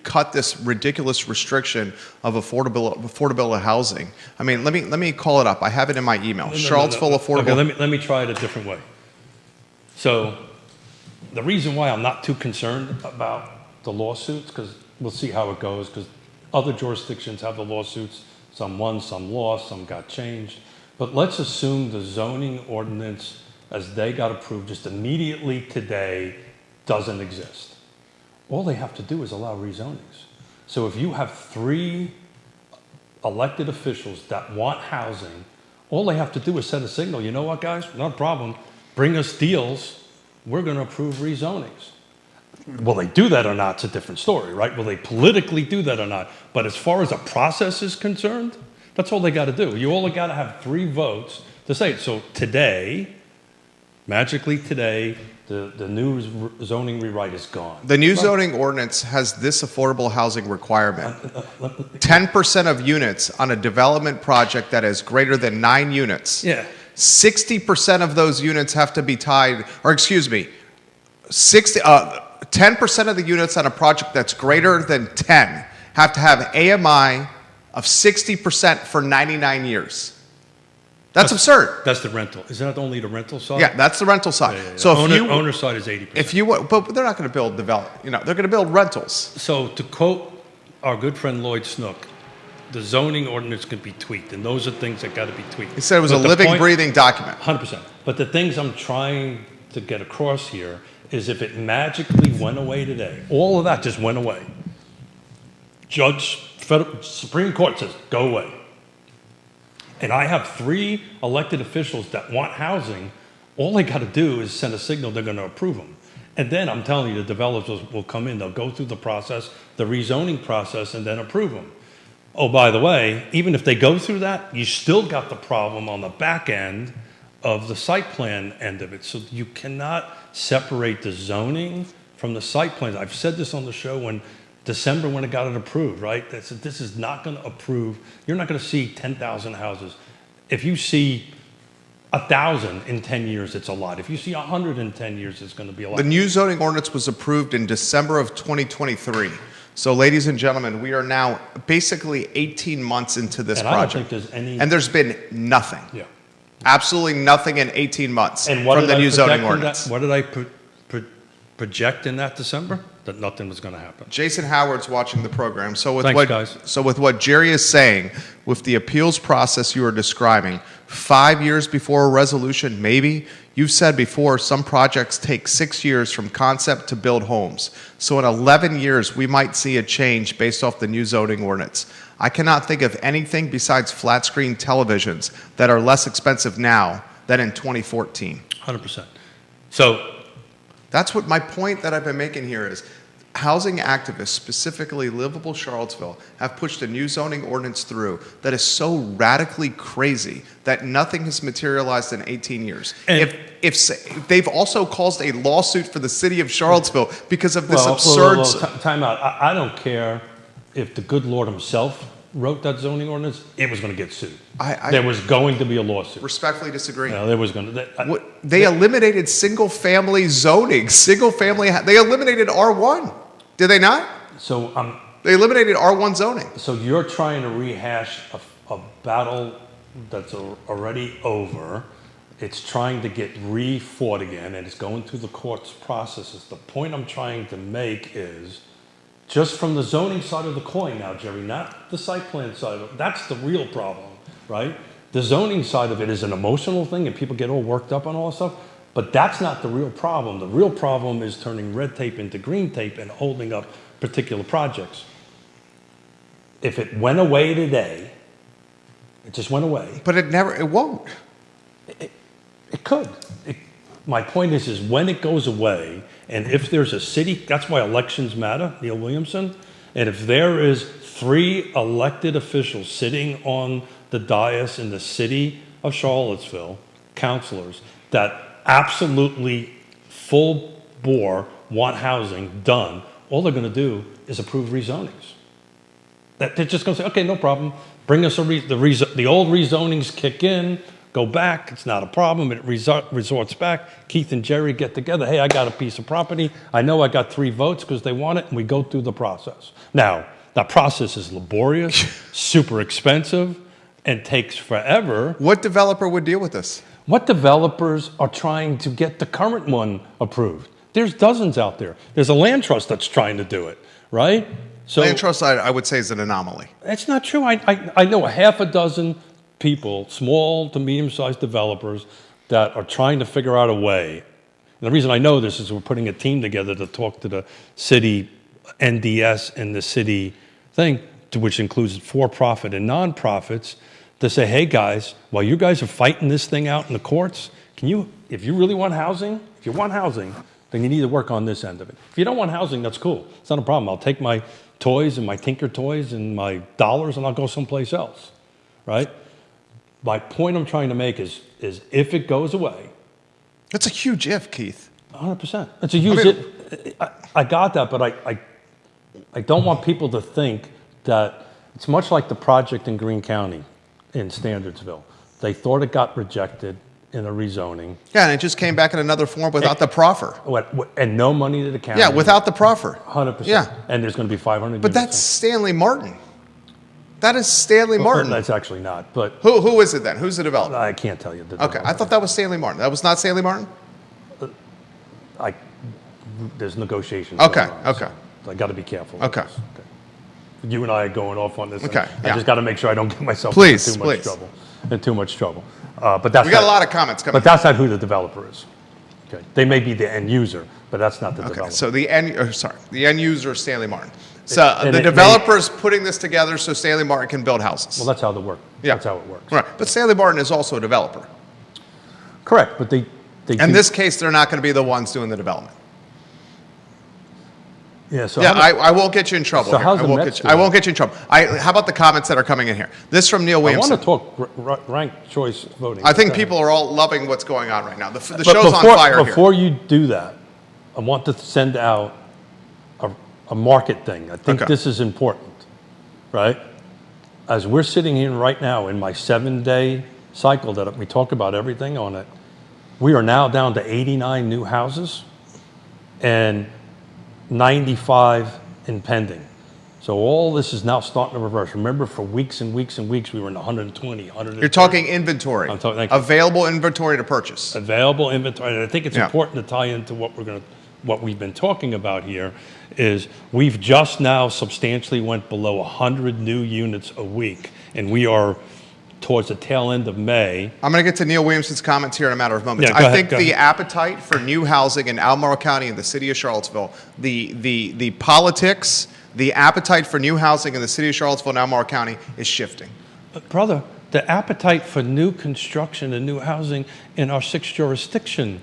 cut this ridiculous restriction of affordable housing. I mean, let me call it up. I have it in my email. Charlottesville affordable. Okay, let me try it a different way. So the reason why I'm not too concerned about the lawsuits, because we'll see how it goes, because other jurisdictions have the lawsuits. Some won, some lost, some got changed. But let's assume the zoning ordinance, as they got approved just immediately today, doesn't exist. All they have to do is allow rezonings. So if you have 3 elected officials that want housing, all they have to do is send a signal. You know what, guys? Not a problem. Bring us deals. We're going to approve rezonings. Will they do that or not? It's a different story, right? Will they politically do that or not? But as far as a process is concerned, that's all they got to do. You only got to have 3 votes to say it. So today, magically today, the new zoning rewrite is gone. The new zoning ordinance has this affordable housing requirement. 10% of units on a development project that is greater than 9 units. Yeah. 60% of those units have to be tied, or excuse me, 10% of the units on a project that's greater than 10 have to have AMI of 60% for 99 years. That's absurd. That's the rental. Is that only the rental side? Yeah, that's the rental side. Yeah. So owner side is 80%. if you but they're not going to build they're going to build rentals. So to quote our good friend Lloyd Snook, the zoning ordinance can be tweaked, and those are things that got to be tweaked. He said it was But a the living, point- breathing document. 100%. But the things I'm trying to get across here is if it magically went away today, all of that just went away. Supreme Court says, go away. And I have 3 elected officials that want housing. All they got to do is send a signal they're going to approve them. And then I'm telling you, the developers will come in, they'll go through the process, the rezoning process, and then approve them. Oh, by the way, even if they go through that, you still got the problem on the back end of the site plan end of it. So you cannot separate the zoning from the site plans. I've said this on the show when December when it got it approved, right? This is not going to approve. You're not going to see 10,000 houses. If you see 1,000 in 10 years, it's a lot. If you see 100 in 10 years, it's going to be a lot. The new zoning ordinance was approved in December of 2023. So, ladies and gentlemen, we are now basically 18 months into this project. I don't think there's any... And there's been nothing. Yeah. Absolutely nothing in 18 months And what from did the I new project zoning in ordinance. what did I project in that December? That nothing was going to happen. Jason Howard's watching the program. So with Thanks, guys. So with what Jerry is saying, with the appeals process you are describing, 5 years before a resolution, maybe, you've said before some projects take 6 years from concept to build homes. So in 11 years, we might see a change based off the new zoning ordinance. I cannot think of anything besides flat screen televisions that are less expensive now than in 2014. 100%. So That's what my point that I've been making here is. Housing activists, specifically Livable Charlottesville, have pushed a new zoning ordinance through that is so radically crazy that nothing has materialized in 18 years. And If they've also caused a lawsuit for the city of Charlottesville because of this absurd... Time out. I don't care if the good Lord himself wrote that zoning ordinance, it was going to get sued. I There was going to be a lawsuit. respectfully disagree. There was going to. They eliminated single-family zoning. They eliminated R1. Did they not? So They eliminated R1 zoning. So you're trying to rehash a battle that's already over. It's trying to get re-fought again, and it's going through the court's processes. The point I'm trying to make is, just from the zoning side of the coin now, Jerry, not the site plan side of it. That's the real problem, right? The zoning side of it is an emotional thing, and people get all worked up on all that stuff, but that's not the real problem. The real problem is turning red tape into green tape and holding up particular projects. If it went away today, it just went away. But it won't. It could. My point is when it goes away, and if there's a city, that's why elections matter, Neil Williamson, and if there is 3 elected officials sitting on the dais in the city of Charlottesville, councilors, that absolutely full bore want housing done, all they're going to do is approve rezonings. That they're just going to say, okay, no problem. Bring us the old rezonings kick in, go back. It's not a problem. It resorts back. Keith and Jerry get together. Hey, I got a piece of property. I know I got 3 votes because they want it, and we go through the process. Now, that process is laborious, super expensive, and takes forever. What developer would deal with this? What developers are trying to get the current one approved? There's dozens out there. There's a land trust that's trying to do it, right? So Land trust, I would say, is an anomaly. that's not true. I know a half a dozen people, small to medium-sized developers, that are trying to figure out a way. And the reason I know this is we're putting a team together to talk to the city NDS and the city thing, which includes for-profit and non-profits, to say, hey guys, while you guys are fighting this thing out in the courts, if you really want housing, then you need to work on this end of it. If you don't want housing, that's cool. It's not a problem. I'll take my toys and my Tinker toys and my dollars and I'll go someplace else, right? My point I'm trying to make is if it goes away. That's a huge if, Keith. 100%. It's a huge if. I got that, but I don't want people to think that it's much like the project in Greene County in Standardsville. They thought it got rejected in a rezoning. Yeah, and it just came back in another form without the proffer. And no money to the county. Yeah, without the proffer. 100%. Yeah. And there's going to be 500 But that's Stanley Martin. That is Stanley Martin. That's actually not, but Who is it then? Who's the developer? I can't tell you. Okay, I thought that was Stanley Martin. That was not Stanley Martin? There's negotiations. Okay, going on, okay. So I got to be careful. with Okay. this. You and I are going off on this. Okay, I yeah. just got to make sure I don't get myself Please, into too much please. trouble. In too much trouble. But that's We got not- a lot of comments coming. But that's not who the developer is. Okay. They may be the end user, but that's not the Okay, developer. so the end user is Stanley Martin. So And the it developer is putting this together so Stanley Martin can build houses. Well, that's how it works. Yeah. That's how it works. Right, but Stanley Martin is also a developer. Correct, but they In do- this case, they're not going to be the ones doing the development. Yeah, so Yeah, how do- I won't get you in trouble. So here. how's I the won't Mets get you, I doing? won't get you in trouble. How about the comments that are coming in here? This from Neil I want Williamson. to talk ranked choice voting. I think Go ahead. people are all loving what's going on right now. The But show's on fire here. Before you do that, I want to send out a market thing. I think Okay. this is important, right? As we're sitting here right now in my 7-day cycle that we talk about everything on it, we are now down to 89 new houses and 95 in pending. So all this is now starting to reverse. Remember, for weeks and weeks and weeks, we were in 120, 130. You're talking inventory. I'm talking- thank you. Available inventory to purchase. Available inventory. And I think it's Yeah. important to tie into what we've been talking about here is we've just now substantially went below 100 new units a week, and we are towards the tail end of May. I'm going to get to Neil Williamson's comments here in a matter of moments. Yeah, go I ahead, think go the ahead. appetite for new housing in Albemarle County and the city of Charlottesville, the politics, the appetite for new housing in the city of Charlottesville and Albemarle County is shifting. But brother, the appetite for new construction and new housing in our 6th jurisdiction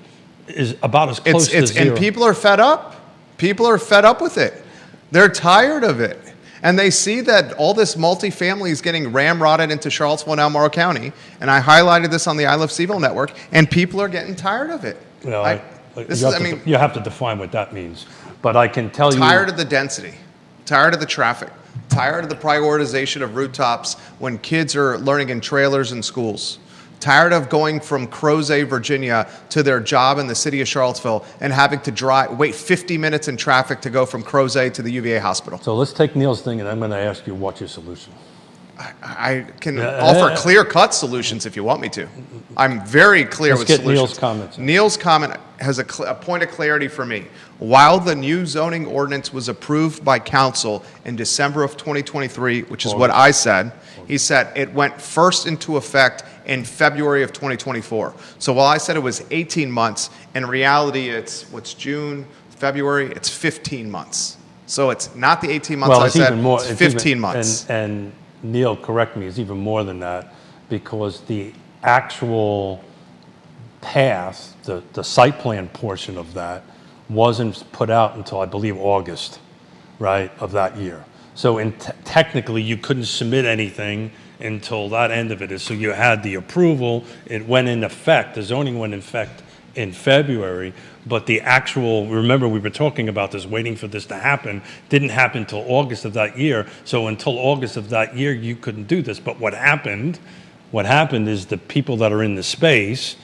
is about as close to zero. And people are fed up. People are fed up with it. They're tired of it. And they see that all this multifamily is getting ramrodded into Charlottesville and Albemarle County. And I highlighted this on the I Love CVille network, and people are getting tired of it. You know, This you have to define what that means. But I can tell you. Tired of the density, tired of the traffic, Tired of the prioritization of rooftops when kids are learning in trailers in schools. Tired of going from Crozet, Virginia to their job in the city of Charlottesville and having to wait 50 minutes in traffic to go from Crozet to the UVA hospital. So let's take Neil's thing, and I'm going to ask you what's your solution. I can offer clear-cut solutions if you want me to. I'm very clear with Let's get solutions. Neil's comments. Neil's comment has a point of clarity for me. While the new zoning ordinance was approved by council in December of 2023, which is what I said, he said it went first into effect in February of 2024. So while I said it was 18 months, in reality what's June, February, it's 15 months. So it's not the 18 months I said, it's 15 months. And Neil, correct me, it's even more than that, because the actual path, the site plan portion of that, wasn't put out until I believe August, right, of that year. So technically, you couldn't submit anything until that end of it is. So you had the approval, it went in effect, the zoning went in effect in February, but the actual, remember we were talking about this, waiting for this to happen, didn't happen until August of that year. So until August of that year, you couldn't do this. But what happened is the people that are in the space,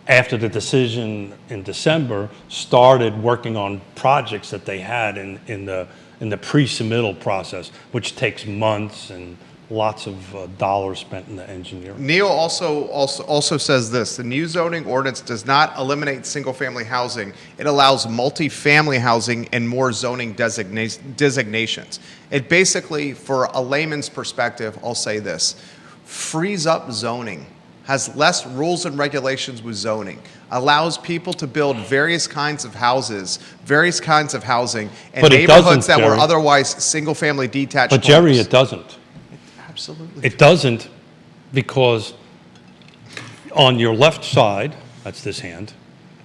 after the decision in December, started working on projects that they had in the pre-submittal process, which takes months and lots of dollars spent in the engineering. Neil also says this: the new zoning ordinance does not eliminate single-family housing. It allows multi-family housing and more zoning designations. It basically, for a layman's perspective, I'll say this: frees up zoning, has less rules and regulations with zoning, allows people to build various kinds of houses, various kinds of housing in neighborhoods that were otherwise single-family detached homes. But Jerry, it doesn't. Absolutely. It doesn't, because on your left side, that's this hand,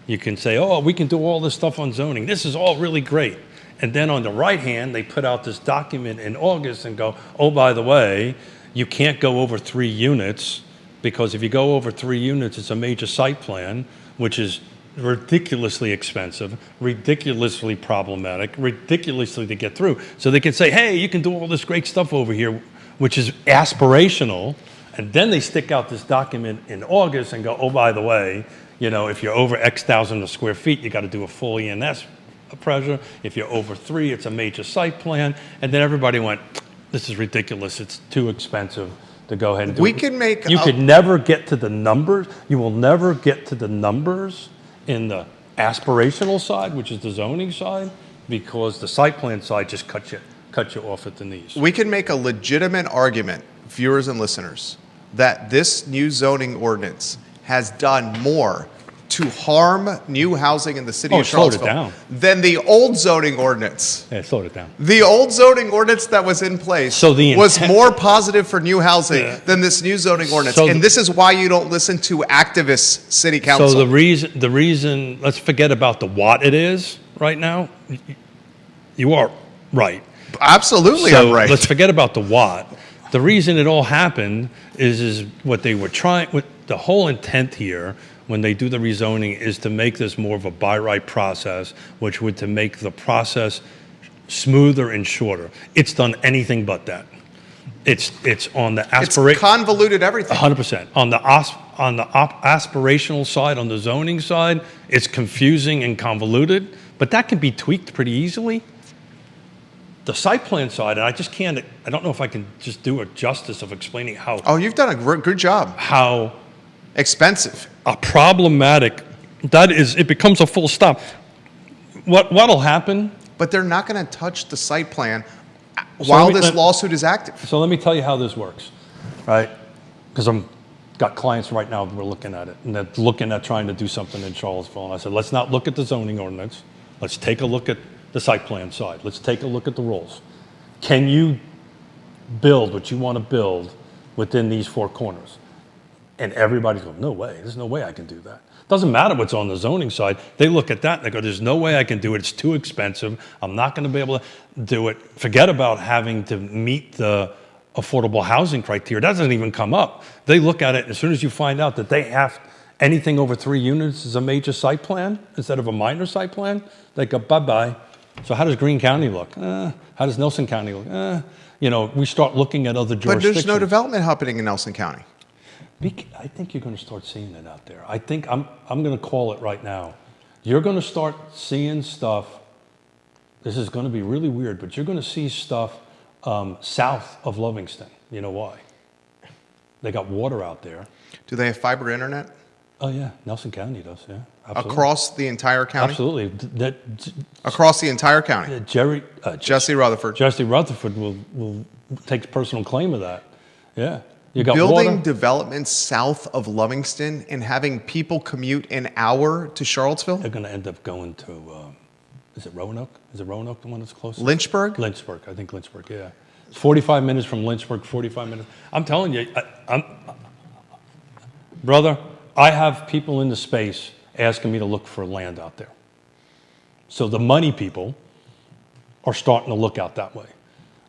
you can say, oh, we can do all this stuff on zoning. This is all really great. And then on the right hand, they put out this document in August and go, oh, by the way, you can't go over 3 units, because if you go over 3 units, it's a major site plan, which is ridiculously expensive, ridiculously problematic, ridiculously to get through. So they can say, hey, you can do all this great stuff over here, which is aspirational, and then they stick out this document in August and go, oh, by the way, you know, if you're over X thousand of square feet, you got to do a full ENS pressure. If you're over 3, it's a major site plan. And then everybody went, this is ridiculous. It's too expensive to go ahead and do it. You could never get to the numbers. You will never get to the numbers in the aspirational side, which is the zoning side, because the site plan side just cut you off at the knees. We can make a legitimate argument, viewers and listeners, that this new zoning ordinance has done more to harm new housing in the city of Charlottesville than the old zoning ordinance. Yeah, slowed it down. The old zoning ordinance that was in place was more positive for new housing than this new zoning ordinance. And this is why you don't listen to activist city council. So the reason, let's forget about the what it is right now. You are right. Absolutely, I'm right. Let's forget about the what. The reason it all happened is what they were trying, with the whole intent here when they do the rezoning is to make this more of a by right process, which would to make the process smoother and shorter. It's done anything but that. It's on the aspiration. It's convoluted everything. 100%. On the aspirational side, on the zoning side, it's confusing and convoluted, but that can be tweaked pretty easily. The site plan side, and I don't know if I can just do a justice of explaining how. Oh, you've done a good job. How expensive. Problematic. That is, it becomes a full stop. What'll happen? But they're not going to touch the site plan while this lawsuit is active. So let me tell you how this works, right? Because I'm got clients right now that we're looking at it, and they're looking at trying to do something in Charlottesville. And I said, let's not look at the zoning ordinance. Let's take a look at the site plan side. Let's take a look at the rules. Can you build what you want to build within these 4 corners? And everybody's going, no way. There's no way I can do that. Doesn't matter what's on the zoning side. They look at that and they go, there's no way I can do it. It's too expensive. I'm not going to be able to do it. Forget about having to meet the affordable housing criteria. That doesn't even come up. They look at it, and as soon as you find out that they have anything over 3 units is a major site plan instead of a minor site plan, they go, bye-bye. So how does Greene County look? How does Nelson County look? we start looking at other But jurisdictions. there's no development happening in Nelson County. I think you're going to start seeing it out there. I think I'm going to call it right now. You're going to start seeing stuff. This is going to be really weird, but you're going to see stuff south of Livingston. You know why? They got water out there. Do they have fiber internet? Oh yeah, Nelson County does. Yeah, absolutely. Across the entire county? Absolutely. Across the entire county? Jesse Rutherford. Jesse Rutherford will take personal claim of that. Yeah. You got Building water. development south of Livingston and having people commute an hour to Charlottesville? They're going to end up going to, is it Roanoke? Is it Roanoke the one that's closest? Lynchburg? Lynchburg. I think Lynchburg, yeah. It's 45 minutes from Lynchburg, 45 minutes. I'm telling you, brother, I have people in the space asking me to look for land out there. So the money people are starting to look out that way,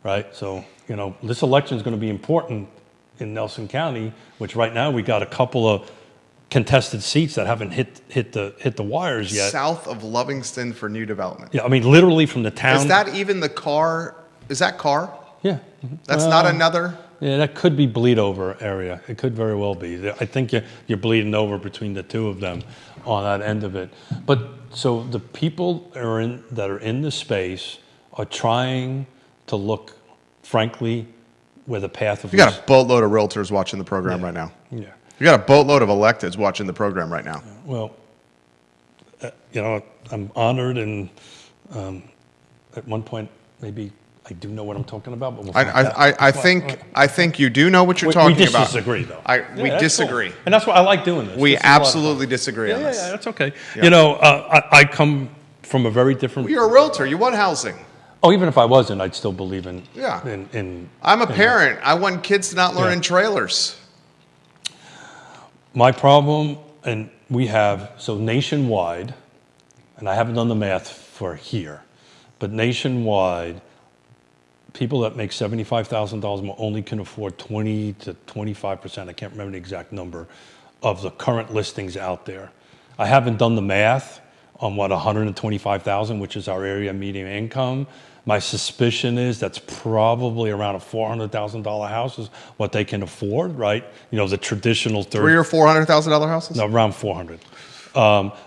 right? So, this election is going to be important in Nelson County, which right now we got a couple of contested seats that haven't hit the wires yet. South of Livingston for new development. Yeah, I mean, literally from the town. Is that even the Carr? Is that Carr? Yeah. That's not another? Yeah, that could be bleed over area. It could very well be. I think you're bleeding over between the two of them on that end of it. But so the people that are in the space are trying to look, frankly, where the path of You got a boatload of realtors watching the program right now. Yeah. You got a boatload of electeds watching the program right now. Well, I'm honored, and at one point maybe I do know what I'm talking about. But we'll I think you do know what you're talking about. We disagree, though. We disagree, cool. And that's why I like doing this. We absolutely disagree on this. Yeah, that's okay. Yeah. I come from a very different. Well, you're a realtor. You want housing. Oh, even if I wasn't, I'd still believe in. Yeah. In I'm a parent. I want kids to not learn in trailers. My problem, and we have, so nationwide, and I haven't done the math for here, but nationwide, people that make $75,000 more only can afford 20 to 25%, I can't remember the exact number, of the current listings out there. I haven't done the math on what 125,000, which is our area median income. My suspicion is that's probably around a $400,000 house is what they can afford, right? The traditional $300,000 or $400,000 houses? No, around 400.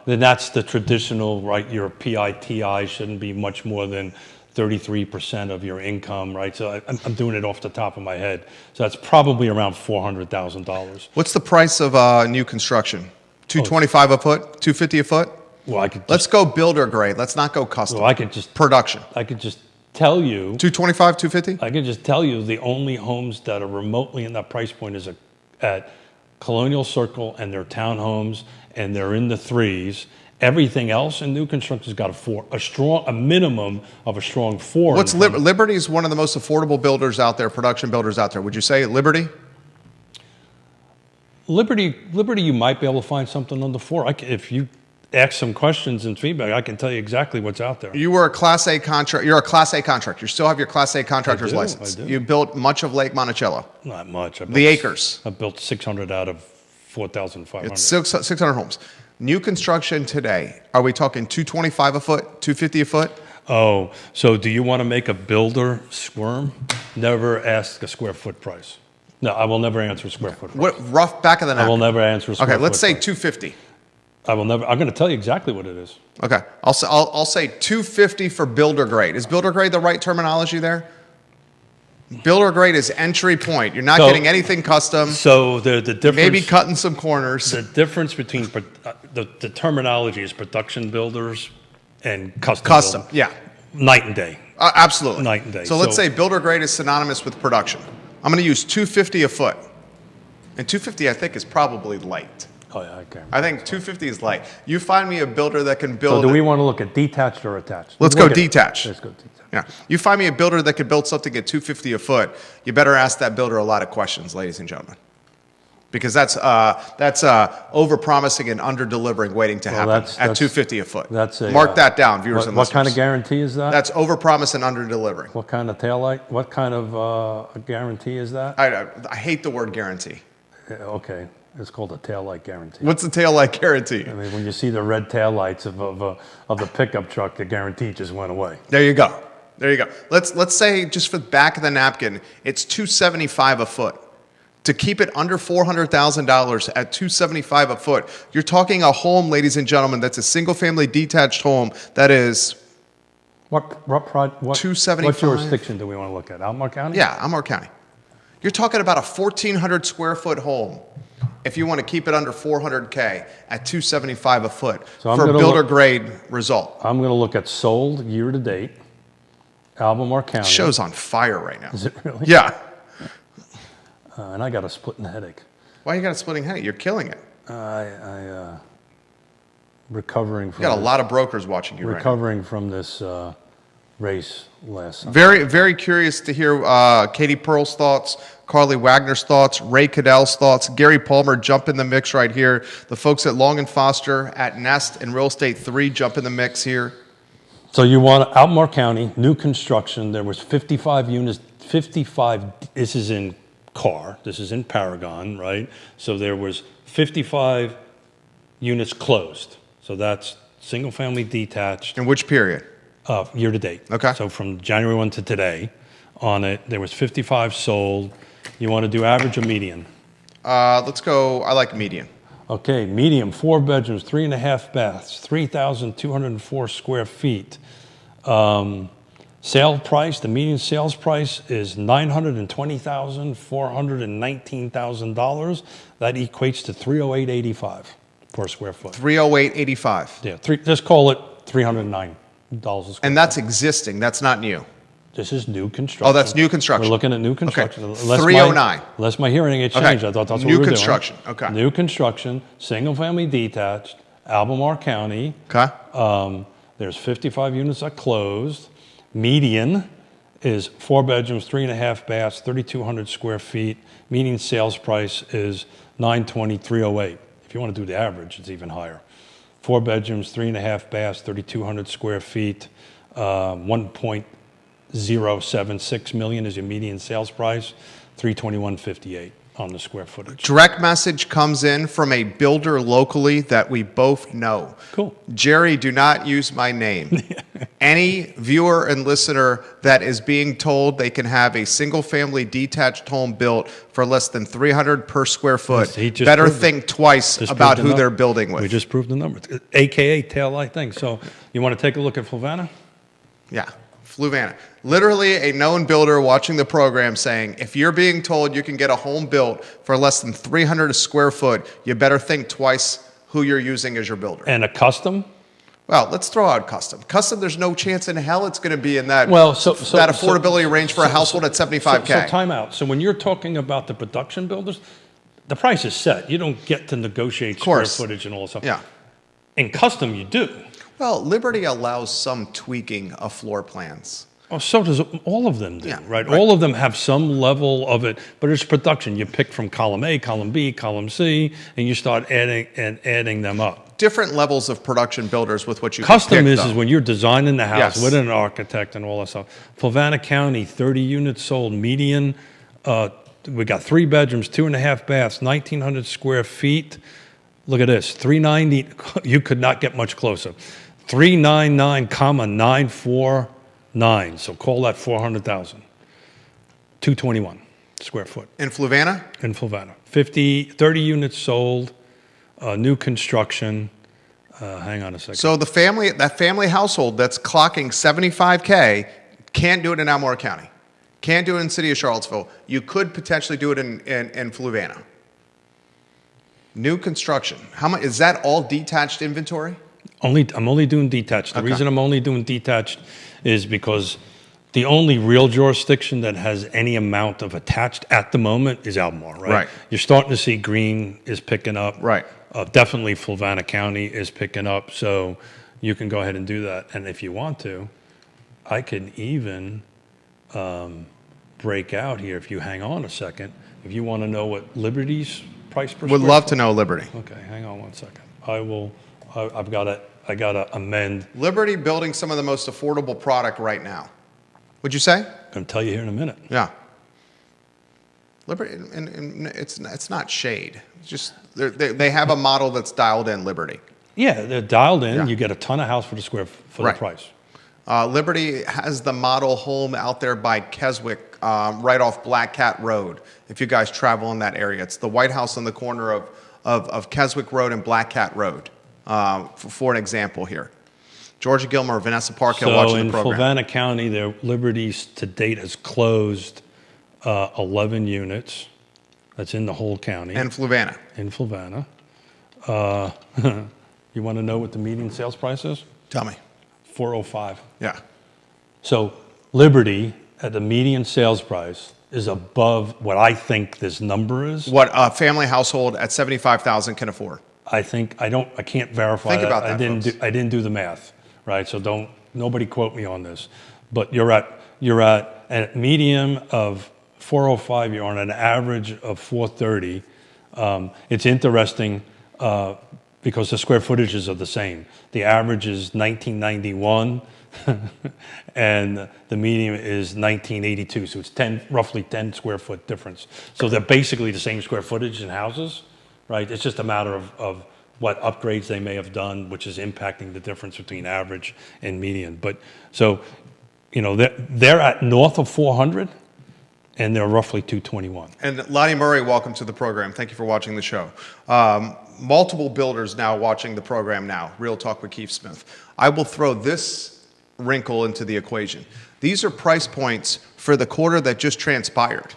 Then that's the traditional, right? Your PITI shouldn't be much more than 33% of your income, right? So I'm doing it off the top of my head. So that's probably around $400,000. What's the price of new construction? $225 a foot? $250 a foot? Well, let's go builder grade. Let's not go custom. Well, I could just production. I could just tell you $225, $250. I can just tell you the only homes that are remotely in that price point is at Colonial Circle, and they're townhomes, and they're in the threes. Everything else in new construction's got a minimum of a strong 4. What's Liberty is one of the most affordable builders out there, production builders out there. Would you say Liberty? Liberty, you might be able to find something under 4. If you ask some questions and feedback, I can tell you exactly what's out there. You were a Class A contract. You're a Class A contractor. You still have your Class A contractor's license. I do. You built much of Lake Monticello. Not much. The acres. I built 600 out of 4,500. It's 600 homes. New construction today. Are we talking $225 a foot, $250 a foot? Oh, so do you want to make a builder squirm? Never ask a square foot price. No, I will never answer a square foot price. What rough back of the neck? I will never answer a square foot. Okay, let's say price. $250. I will never. I'm going to tell you exactly what it is. Okay, I'll say $250 for builder grade. Is builder grade the right terminology there? Builder grade is entry point. You're not getting anything custom. So the difference. Maybe cutting some corners. The difference between the terminology is production builders and custom. Custom, builders. yeah. Night and day. Absolutely. Night and day. So let's say builder grade is synonymous with production. I'm going to use $250 a foot, and $250 I think is probably light. Oh yeah, okay. I think $250 is light. You find me a builder that can build. So do we want to look at detached or attached? Let's go detached. Let's go detached. Yeah. You find me a builder that could build something at $250 a foot, you better ask that builder a lot of questions, ladies and gentlemen. Because that's over-promising and under-delivering waiting to happen at $250 a foot. Mark that down, viewers and listeners. What kind of guarantee is that? That's over-promise and under-delivering. What kind of taillight? What kind of guarantee is that? I hate the word guarantee. Okay. It's called a taillight guarantee. What's the taillight guarantee? I mean, when you see the red taillights of the pickup truck, the guarantee just went away. There you go. There you go. Let's say just for the back of the napkin, it's $275 a foot. To keep it under $400,000 at $275 a foot, you're talking a home, ladies and gentlemen, that's a single-family detached home that is What $275. What jurisdiction do we want to look at? Albemarle County? Yeah, Albemarle County. You're talking about a 1,400 square foot home if you want to keep it under 400K at $275 a foot So I'm for a gonna builder look- grade result. I'm going to look at sold year to date, Albemarle County. The show's on fire right now. Is it really? Yeah. And I got a splitting headache. Why you got a splitting headache? You're killing it. Recovering from You got a lot of brokers watching you right now. recovering from this race last Sunday. Very, very curious to hear Katie Pearl's thoughts, Carly Wagner's thoughts, Ray Cadell's thoughts, Gary Palmer jump in the mix right here. The folks at Long and Foster, at Nest and Real Estate 3 jump in the mix here. So you want Albemarle County, new construction. There was 55 units, 55, this is in Carr, this is in Paragon, right? So there was 55 units closed. So that's single-family detached. In which period? Year to date. Okay. So from January 1 to today on it, there was 55 sold. You want to do average or median? Let's go, I like median. Okay, medium, 4 bedrooms, 3.5 baths, 3,204 square feet. Sale price, the median sales price is $920,419,000. That equates to $308.85 per square foot. 308.85. Yeah, just call it $309 a square. And that's existing, that's not new. This is new construction. Oh, that's new construction. We're looking at new construction. Okay. 309. Unless my hearing aid Okay. changed, I thought that's what New we were construction. doing. Okay. New construction, single-family detached, Albemarle County. Okay. There's 55 units that closed. Median is 4 bedrooms, 3.5 baths, 3,200 square feet. Median sales price is $920,308. If you want to do the average, it's even higher. 4 bedrooms, 3.5 baths, 3,200 square feet. 1.076 million is your median sales price. 321.58 on the square footage. Direct message comes in from a builder locally that we both know. Cool. Jerry, do not use my name. Any viewer and listener that is being told they can have a single-family detached home built for less than $300 per square foot, He just better proved it. think twice Just about proved the who they're number. building with. We just proved the number, AKA tail light thing. So you want to take a look at Flavanna? Yeah, Fluvanna. Literally a known builder watching the program saying, if you're being told you can get a home built for less than $300 a square foot, you better think twice who you're using as your builder. And a custom? Well, let's throw out custom. Custom, there's no chance in hell it's going to be in that, Well, that affordability range for a household at $75K. So time out. So when you're talking about the production builders, the price is set. You don't get to negotiate square course. footage and all that stuff. Yeah. In custom, you do. Well, Liberty allows some tweaking of floor plans. Oh, so does all of them do, Yeah, right? right. All of them have some level of it, but it's production. You pick from column A, column B, column C, and you start adding them up. Different levels of production builders with what you Custom can pick, is though. when you're designing the house Yes. with an architect and all that stuff. Flavanna County, 30 units sold, median. We got 3 bedrooms, 2.5 baths, 1,900 square feet. Look at this, 390. You could not get much closer. 399,949. So call that 400,000. 221 square foot In Fluvanna? in Flavanna. 30 units sold, new construction. Hang on a second. So that family household that's clocking $75K can't do it in Albemarle County. Can't do it in the city of Charlottesville. You could potentially do it in Fluvanna. New construction. How much is that? All detached inventory? I'm only doing detached. The Okay. reason I'm only doing detached is because the only real jurisdiction that has any amount of attached at the moment is Albemarle, right? Right. You're starting to see Greene is picking up. Right. Definitely Flavanna County is picking up, so you can go ahead and do that. And if you want to, I can even break out here if you hang on a second. If you want to know what Liberty's price per Would square love foot- to know Liberty. Okay, hang on one second. I've got to amend. Liberty building some of the most affordable product right now. Would you say? I'm going to tell you here in a minute. Yeah. Liberty, and it's not shade. It's just they have a model that's dialed in Liberty. Yeah, they're dialed in. Yeah. You get a ton of house for the Right. price. Liberty has the model home out there by Keswick, right off Black Cat Road, if you guys travel in that area. It's the White House on the corner of Keswick Road and Black Cat Road, for an example here. Georgia Gilmer, Vanessa Parkhill watching the program. So in Fluvanna County, their Liberties to date has closed 11 units. That's in the whole county. And Fluvanna. In Fluvanna. You want to know what the median sales price is? Tell me. 405. Yeah. So Liberty at the median sales price is above what I think this number is. What a family household at $75,000 can afford. I can't verify Think about that, I didn't do the math, right? So nobody quote me on this. But you're at a median of 405, you're on an average of 430. It's interesting because the square footages are the same. The average is 1991 and the median is 1982. So it's roughly 10 square foot difference. So they're basically the same square footage in houses, right? It's just a matter of what upgrades they may have done, which is impacting the difference between average and median. But so, they're at north of 400 and they're roughly 221. And Lonnie Murray, welcome to the program. Thank you for watching the show. Multiple builders now watching the program now. Real Talk with Keith Smith. I will throw this wrinkle into the equation. These are price points for the quarter that just transpired.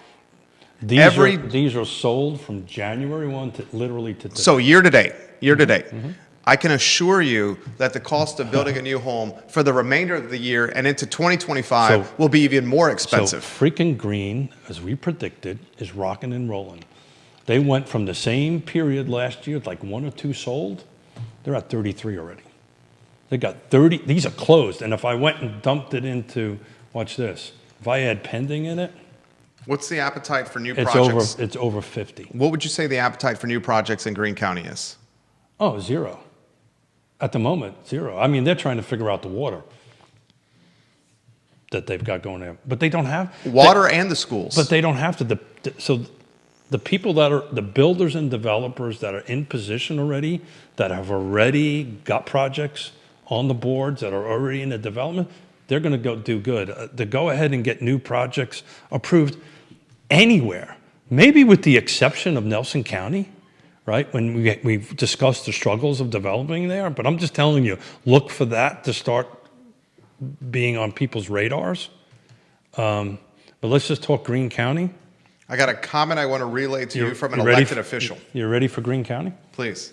These are sold from January 1 to literally to today. So year to date. Mm-hmm. I can assure you that the cost of building a new home for the remainder of the year and into 2025 will be even more expensive. So freaking Green, as we predicted, is rocking and rolling. They went from the same period last year, like 1 or 2 sold. They're at 33 already. They got 30. These are closed. And if I went and dumped it into, watch this, if I had pending in it, what's the appetite for new projects? It's over 50. What would you say the appetite for new projects in Greene County is? Oh, 0. At the moment, 0. I mean, they're trying to figure out the water that they've got going there. But they don't have... Water and the schools. But they don't have to... So the people that are... The builders and developers that are in position already, that have already got projects on the boards, that are already in the development, they're going to go do good. To go ahead and get new projects approved anywhere, maybe with the exception of Nelson County, right? When we've discussed the struggles of developing there, but I'm just telling you, look for that to start being on people's radars. But let's just talk Greene County. I got a comment I want to relay to you from an elected official. You ready for Greene County? Please.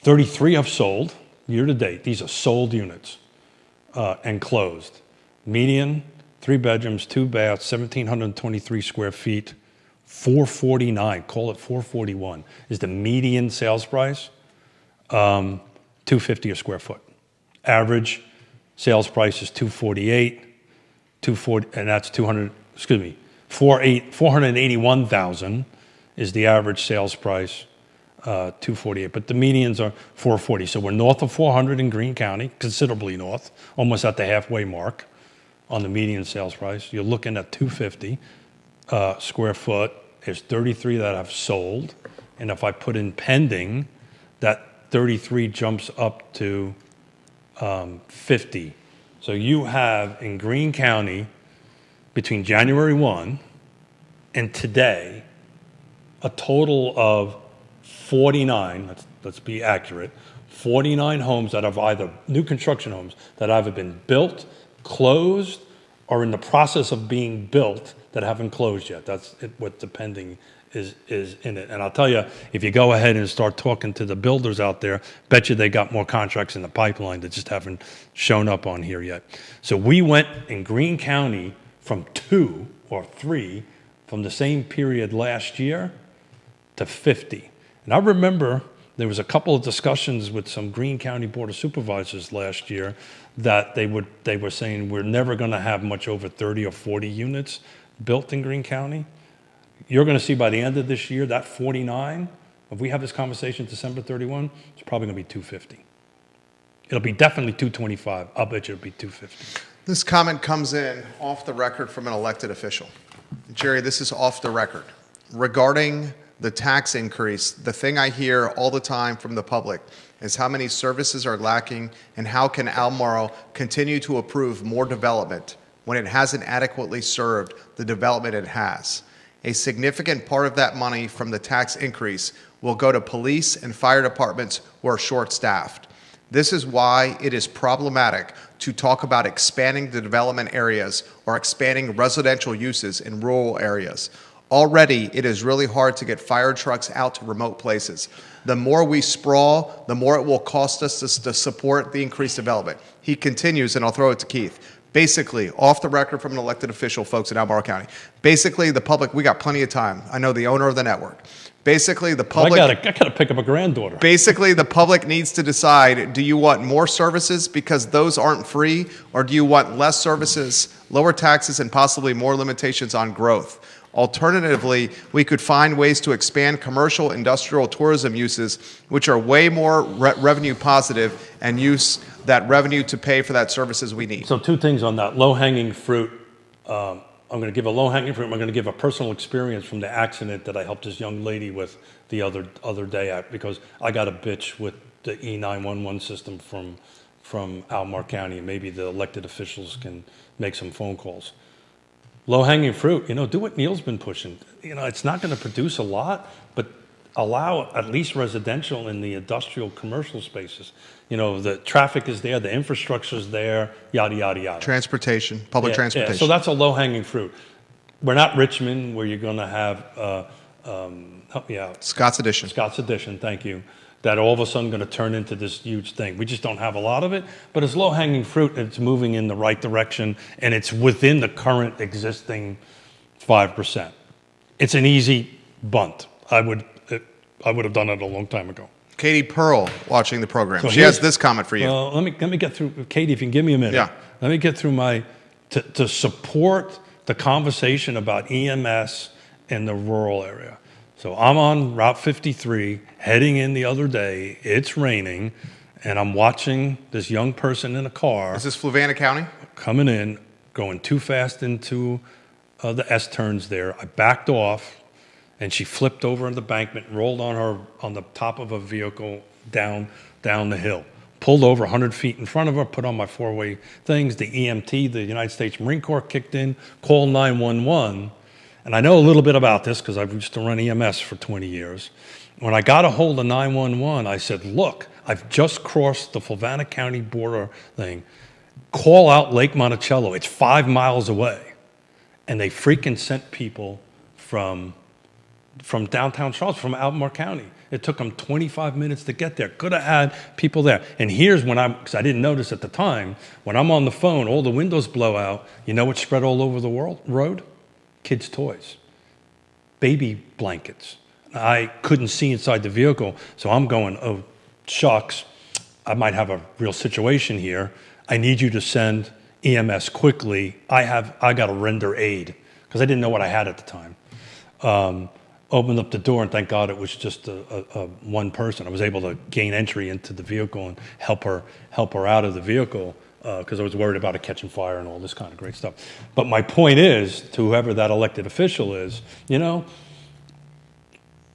33 have sold year to date. These are sold units and closed. Median, 3 bedrooms, 2 baths, 1,723 square feet. 449, call it 441, is the median sales price. 250 a square foot. Average sales price is 248, 240, and that's 481,000 is the average sales price. 248, but the medians are 440. So we're north of 400 in Greene County, considerably north, almost at the halfway mark on the median sales price. You're looking at 250 square foot. There's 33 that have sold, and if I put in pending, that 33 jumps up to 50. So you have in Greene County between January 1 and today a total of 49, let's be accurate, 49 homes that have either, new construction homes, that have either been built, closed, or in the process of being built that haven't closed yet. That's what the pending is in it. And I'll tell you, if you go ahead and start talking to the builders out there, bet you they got more contracts in the pipeline that just haven't shown up on here yet. So we went in Greene County from 2 or 3 from the same period last year to 50. And I remember there was a couple of discussions with some Greene County Board of Supervisors last year that they were saying we're never going to have much over 30 or 40 units built in Greene County. You're going to see by the end of this year that 49, if we have this conversation December 31, it's probably going to be 250. It'll be definitely 225. I'll bet you it'll be 250. This comment comes in off the record from an elected official. Jerry, this is off the record. Regarding the tax increase, the thing I hear all the time from the public is how many services are lacking and how can Albemarle continue to approve more development when it hasn't adequately served the development it has. A significant part of that money from the tax increase will go to police and fire departments who are short-staffed. This is why it is problematic to talk about expanding the development areas or expanding residential uses in rural areas. Already, it is really hard to get fire trucks out to remote places. The more we sprawl, the more it will cost us to support the increased development. He continues, and I'll throw it to Keith. Basically, off the record from an elected official, folks in Albemarle County, basically the public, we got plenty of time. I know the owner of the network. Basically, the public... I gotta pick up a granddaughter. Basically, the public needs to decide, do you want more services because those aren't free, or do you want less services, lower taxes, and possibly more limitations on growth? Alternatively, we could find ways to expand commercial, industrial, tourism uses, which are way more revenue positive and use that revenue to pay for that services we need. So 2 things on that. Low-hanging fruit. I'm going to give a low-hanging fruit. I'm going to give a personal experience from the accident that I helped this young lady with the other day because I got a bitch with the E911 system from Albemarle County, and maybe the elected officials can make some phone calls. Low-hanging fruit, do what Neil's been pushing. It's not going to produce a lot, but allow at least residential in the industrial commercial spaces. The traffic is there, the infrastructure is there, yada, yada, yada. Transportation, public transportation. Yeah. So that's a low-hanging fruit. We're not Richmond where you're going to have, help me out. Scott's Addition. Scott's Addition, thank you. That all of a sudden going to turn into this huge thing. We just don't have a lot of it, but it's low-hanging fruit. It's moving in the right direction, and it's within the current existing 5%. It's an easy bunt. I would have done it a long time ago. Katie Pearl watching the program. So she has this comment for you. Well, let me get through. Katie, if you can give me a minute. Yeah. Let me get through to support the conversation about EMS in the rural area. So I'm on Route 53, heading in the other day. It's raining, and I'm watching this young person in a car. Is this Fluvanna County? Coming in, going too fast into the S-turns there. I backed off, and she flipped over on the embankment, rolled on the top of a vehicle down the hill. Pulled over 100 feet in front of her, put on my 4-way things. The EMT, the United States Marine Corps, kicked in, called 911. And I know a little bit about this because I used to run EMS for 20 years. When I got a hold of 911, I said, look, I've just crossed the Fluvanna County border thing. Call out Lake Monticello. It's 5 miles away. And they freaking sent people from downtown Charlotte, from Albemarle County. It took them 25 minutes to get there. Could have had people there. And here's when because I didn't notice at the time, when I'm on the phone, all the windows blow out. You know what's spread all over the road? Kids' toys, baby blankets. I couldn't see inside the vehicle, so I'm going, oh, shucks, I might have a real situation here. I need you to send EMS quickly. I got to render aid, because I didn't know what I had at the time. Opened up the door, and thank God it was just a one person. I was able to gain entry into the vehicle and help her out of the vehicle, because I was worried about it catching fire and all this kind of great stuff. But my point is, to whoever that elected official is,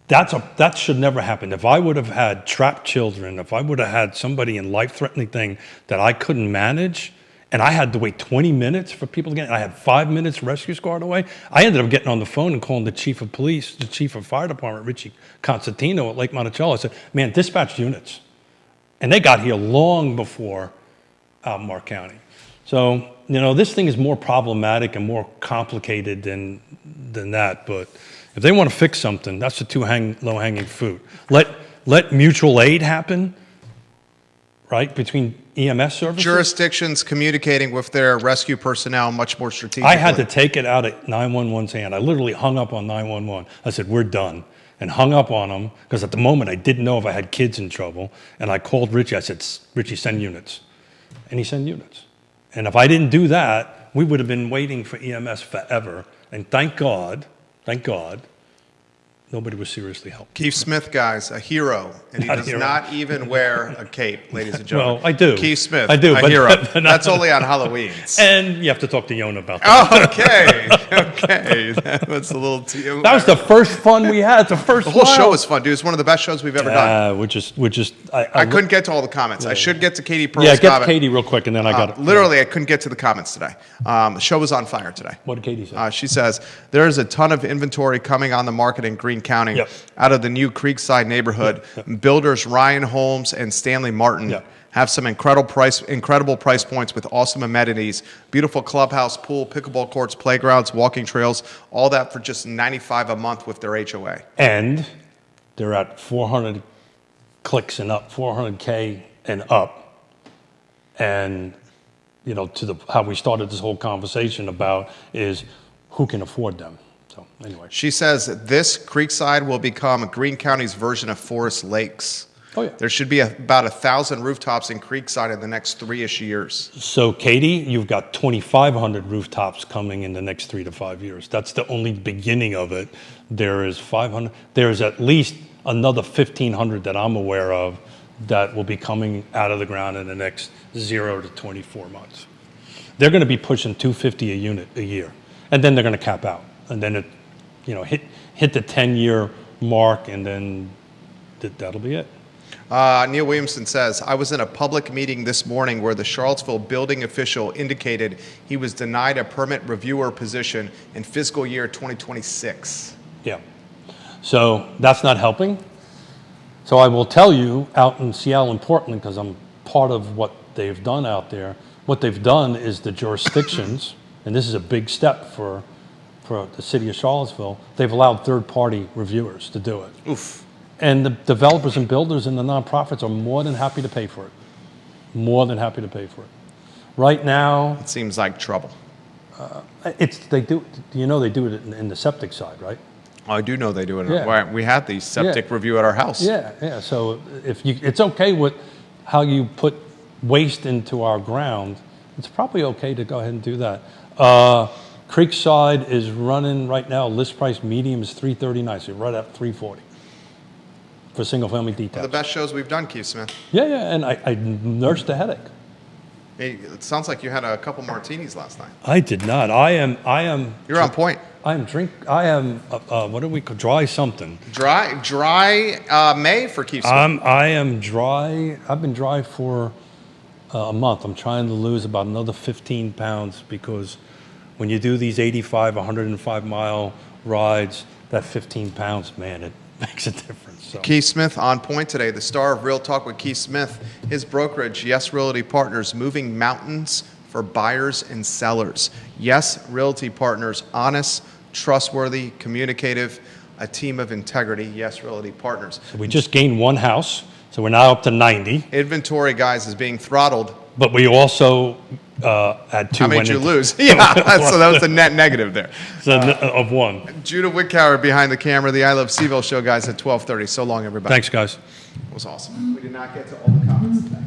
that should never happen. If I would have had trapped children, if I would have had somebody in life-threatening thing that I couldn't manage, and I had to wait 20 minutes for people to get, and I had 5 minutes rescue squad away, I ended up getting on the phone and calling the chief of police, the chief of fire department, Richie Constantino at Lake Monticello. I said, man, dispatch units. And they got here long before Albemarle County. So, this thing is more problematic and more complicated than that. But if they want to fix something, that's the low-hanging fruit. Let mutual aid happen, right, between EMS services. Jurisdictions communicating with their rescue personnel much more strategically. I had to take it out of 911's hand. I literally hung up on 911. I said, we're done. And hung up on them, because at the moment I didn't know if I had kids in trouble. And I called Richie. I said, Richie, send units. And he sent units. And if I didn't do that, we would have been waiting for EMS forever. And thank God, nobody was seriously helped. Keith Smith, guys, a hero, and he Not a does hero. not even wear a cape, ladies and gentlemen. Well, I do. Keith Smith, I do, a but- hero. but not- That's only on Halloween. And you have to talk to Yona about that. Oh, okay. That was a little too. That was the first fun we had. The first The whole one. show was fun, dude. It's one of the best shows we've ever done. We're just. I couldn't get to all the comments. I should get to Katie Pearl's Yeah, get comment. to Katie real quick, and then I got it. Literally, I couldn't get to the comments today. The show was on fire today. What did Katie say? She says, there is a ton of inventory coming on the market in Greene County Yep. out of the new Creekside neighborhood. Yep. Builders Ryan Holmes and Stanley Martin Yep. have some incredible price points with awesome amenities, beautiful clubhouse, pool, pickleball courts, playgrounds, walking trails, all that for just $95 a month with their HOA. And they're at 400 clicks and up, 400K and up. And, to how we started this whole conversation about is who can afford them. So anyway. She says that this Creekside will become Greene County's version of Forest Lakes. Oh, yeah. There should be about 1,000 rooftops in Creekside in the next 3-ish years. So, Katie, you've got 2,500 rooftops coming in the next 3 to 5 years. That's the only beginning of it. There is 500. There's at least another 1,500 that I'm aware of that will be coming out of the ground in the next 0 to 24 months. They're going to be pushing 250 a unit a year, and then they're going to cap out, and then it, hit the 10-year mark, and then that'll be it. Neil Williamson says, I was in a public meeting this morning where the Charlottesville building official indicated he was denied a permit reviewer position in fiscal year 2026. Yeah. So that's not helping. So I will tell you, out in Seattle and Portland, because I'm part of what they've done out there, what they've done is the jurisdictions, and this is a big step for the city of Charlottesville, they've allowed third-party reviewers to do it. Oof. And the developers and builders and the nonprofits are more than happy to pay for it. More than happy to pay for it. Right now, It seems like trouble. they do it in the septic side, right? I do know they do it. Yeah. We had the septic Yeah. review at our house. Yeah. So it's okay with how you put waste into our ground. It's probably okay to go ahead and do that. Creekside is running right now. List price medium is $339, so you're right at $340 for single family One of the detached. best shows we've done, Keith Smith. Yeah, and I nursed a headache. Hey, it sounds like you had a couple martinis last night. I did not. I am. You're on point. What do we call dry something? Dry May for Keith Smith. I am dry. I've been dry for a month. I'm trying to lose about another 15 pounds because when you do these 85, 105 mile rides, that 15 pounds, man, it makes a difference. So. Keith Smith on point today. The star of Real Talk with Keith Smith. His brokerage, Yes Realty Partners, moving mountains for buyers and sellers. Yes Realty Partners, honest, trustworthy, communicative, a team of integrity. Yes Realty Partners. So we just gained one house, so we're now up to 90. Inventory, guys, is being throttled. But we also had two. How many did you lose? Yeah, so that was the net negative there. Of one. Judah Wickower behind the camera. The I Love CVille show, guys, at 12:30. So long, everybody. Thanks, guys. It was awesome. We did not get to all the comments today.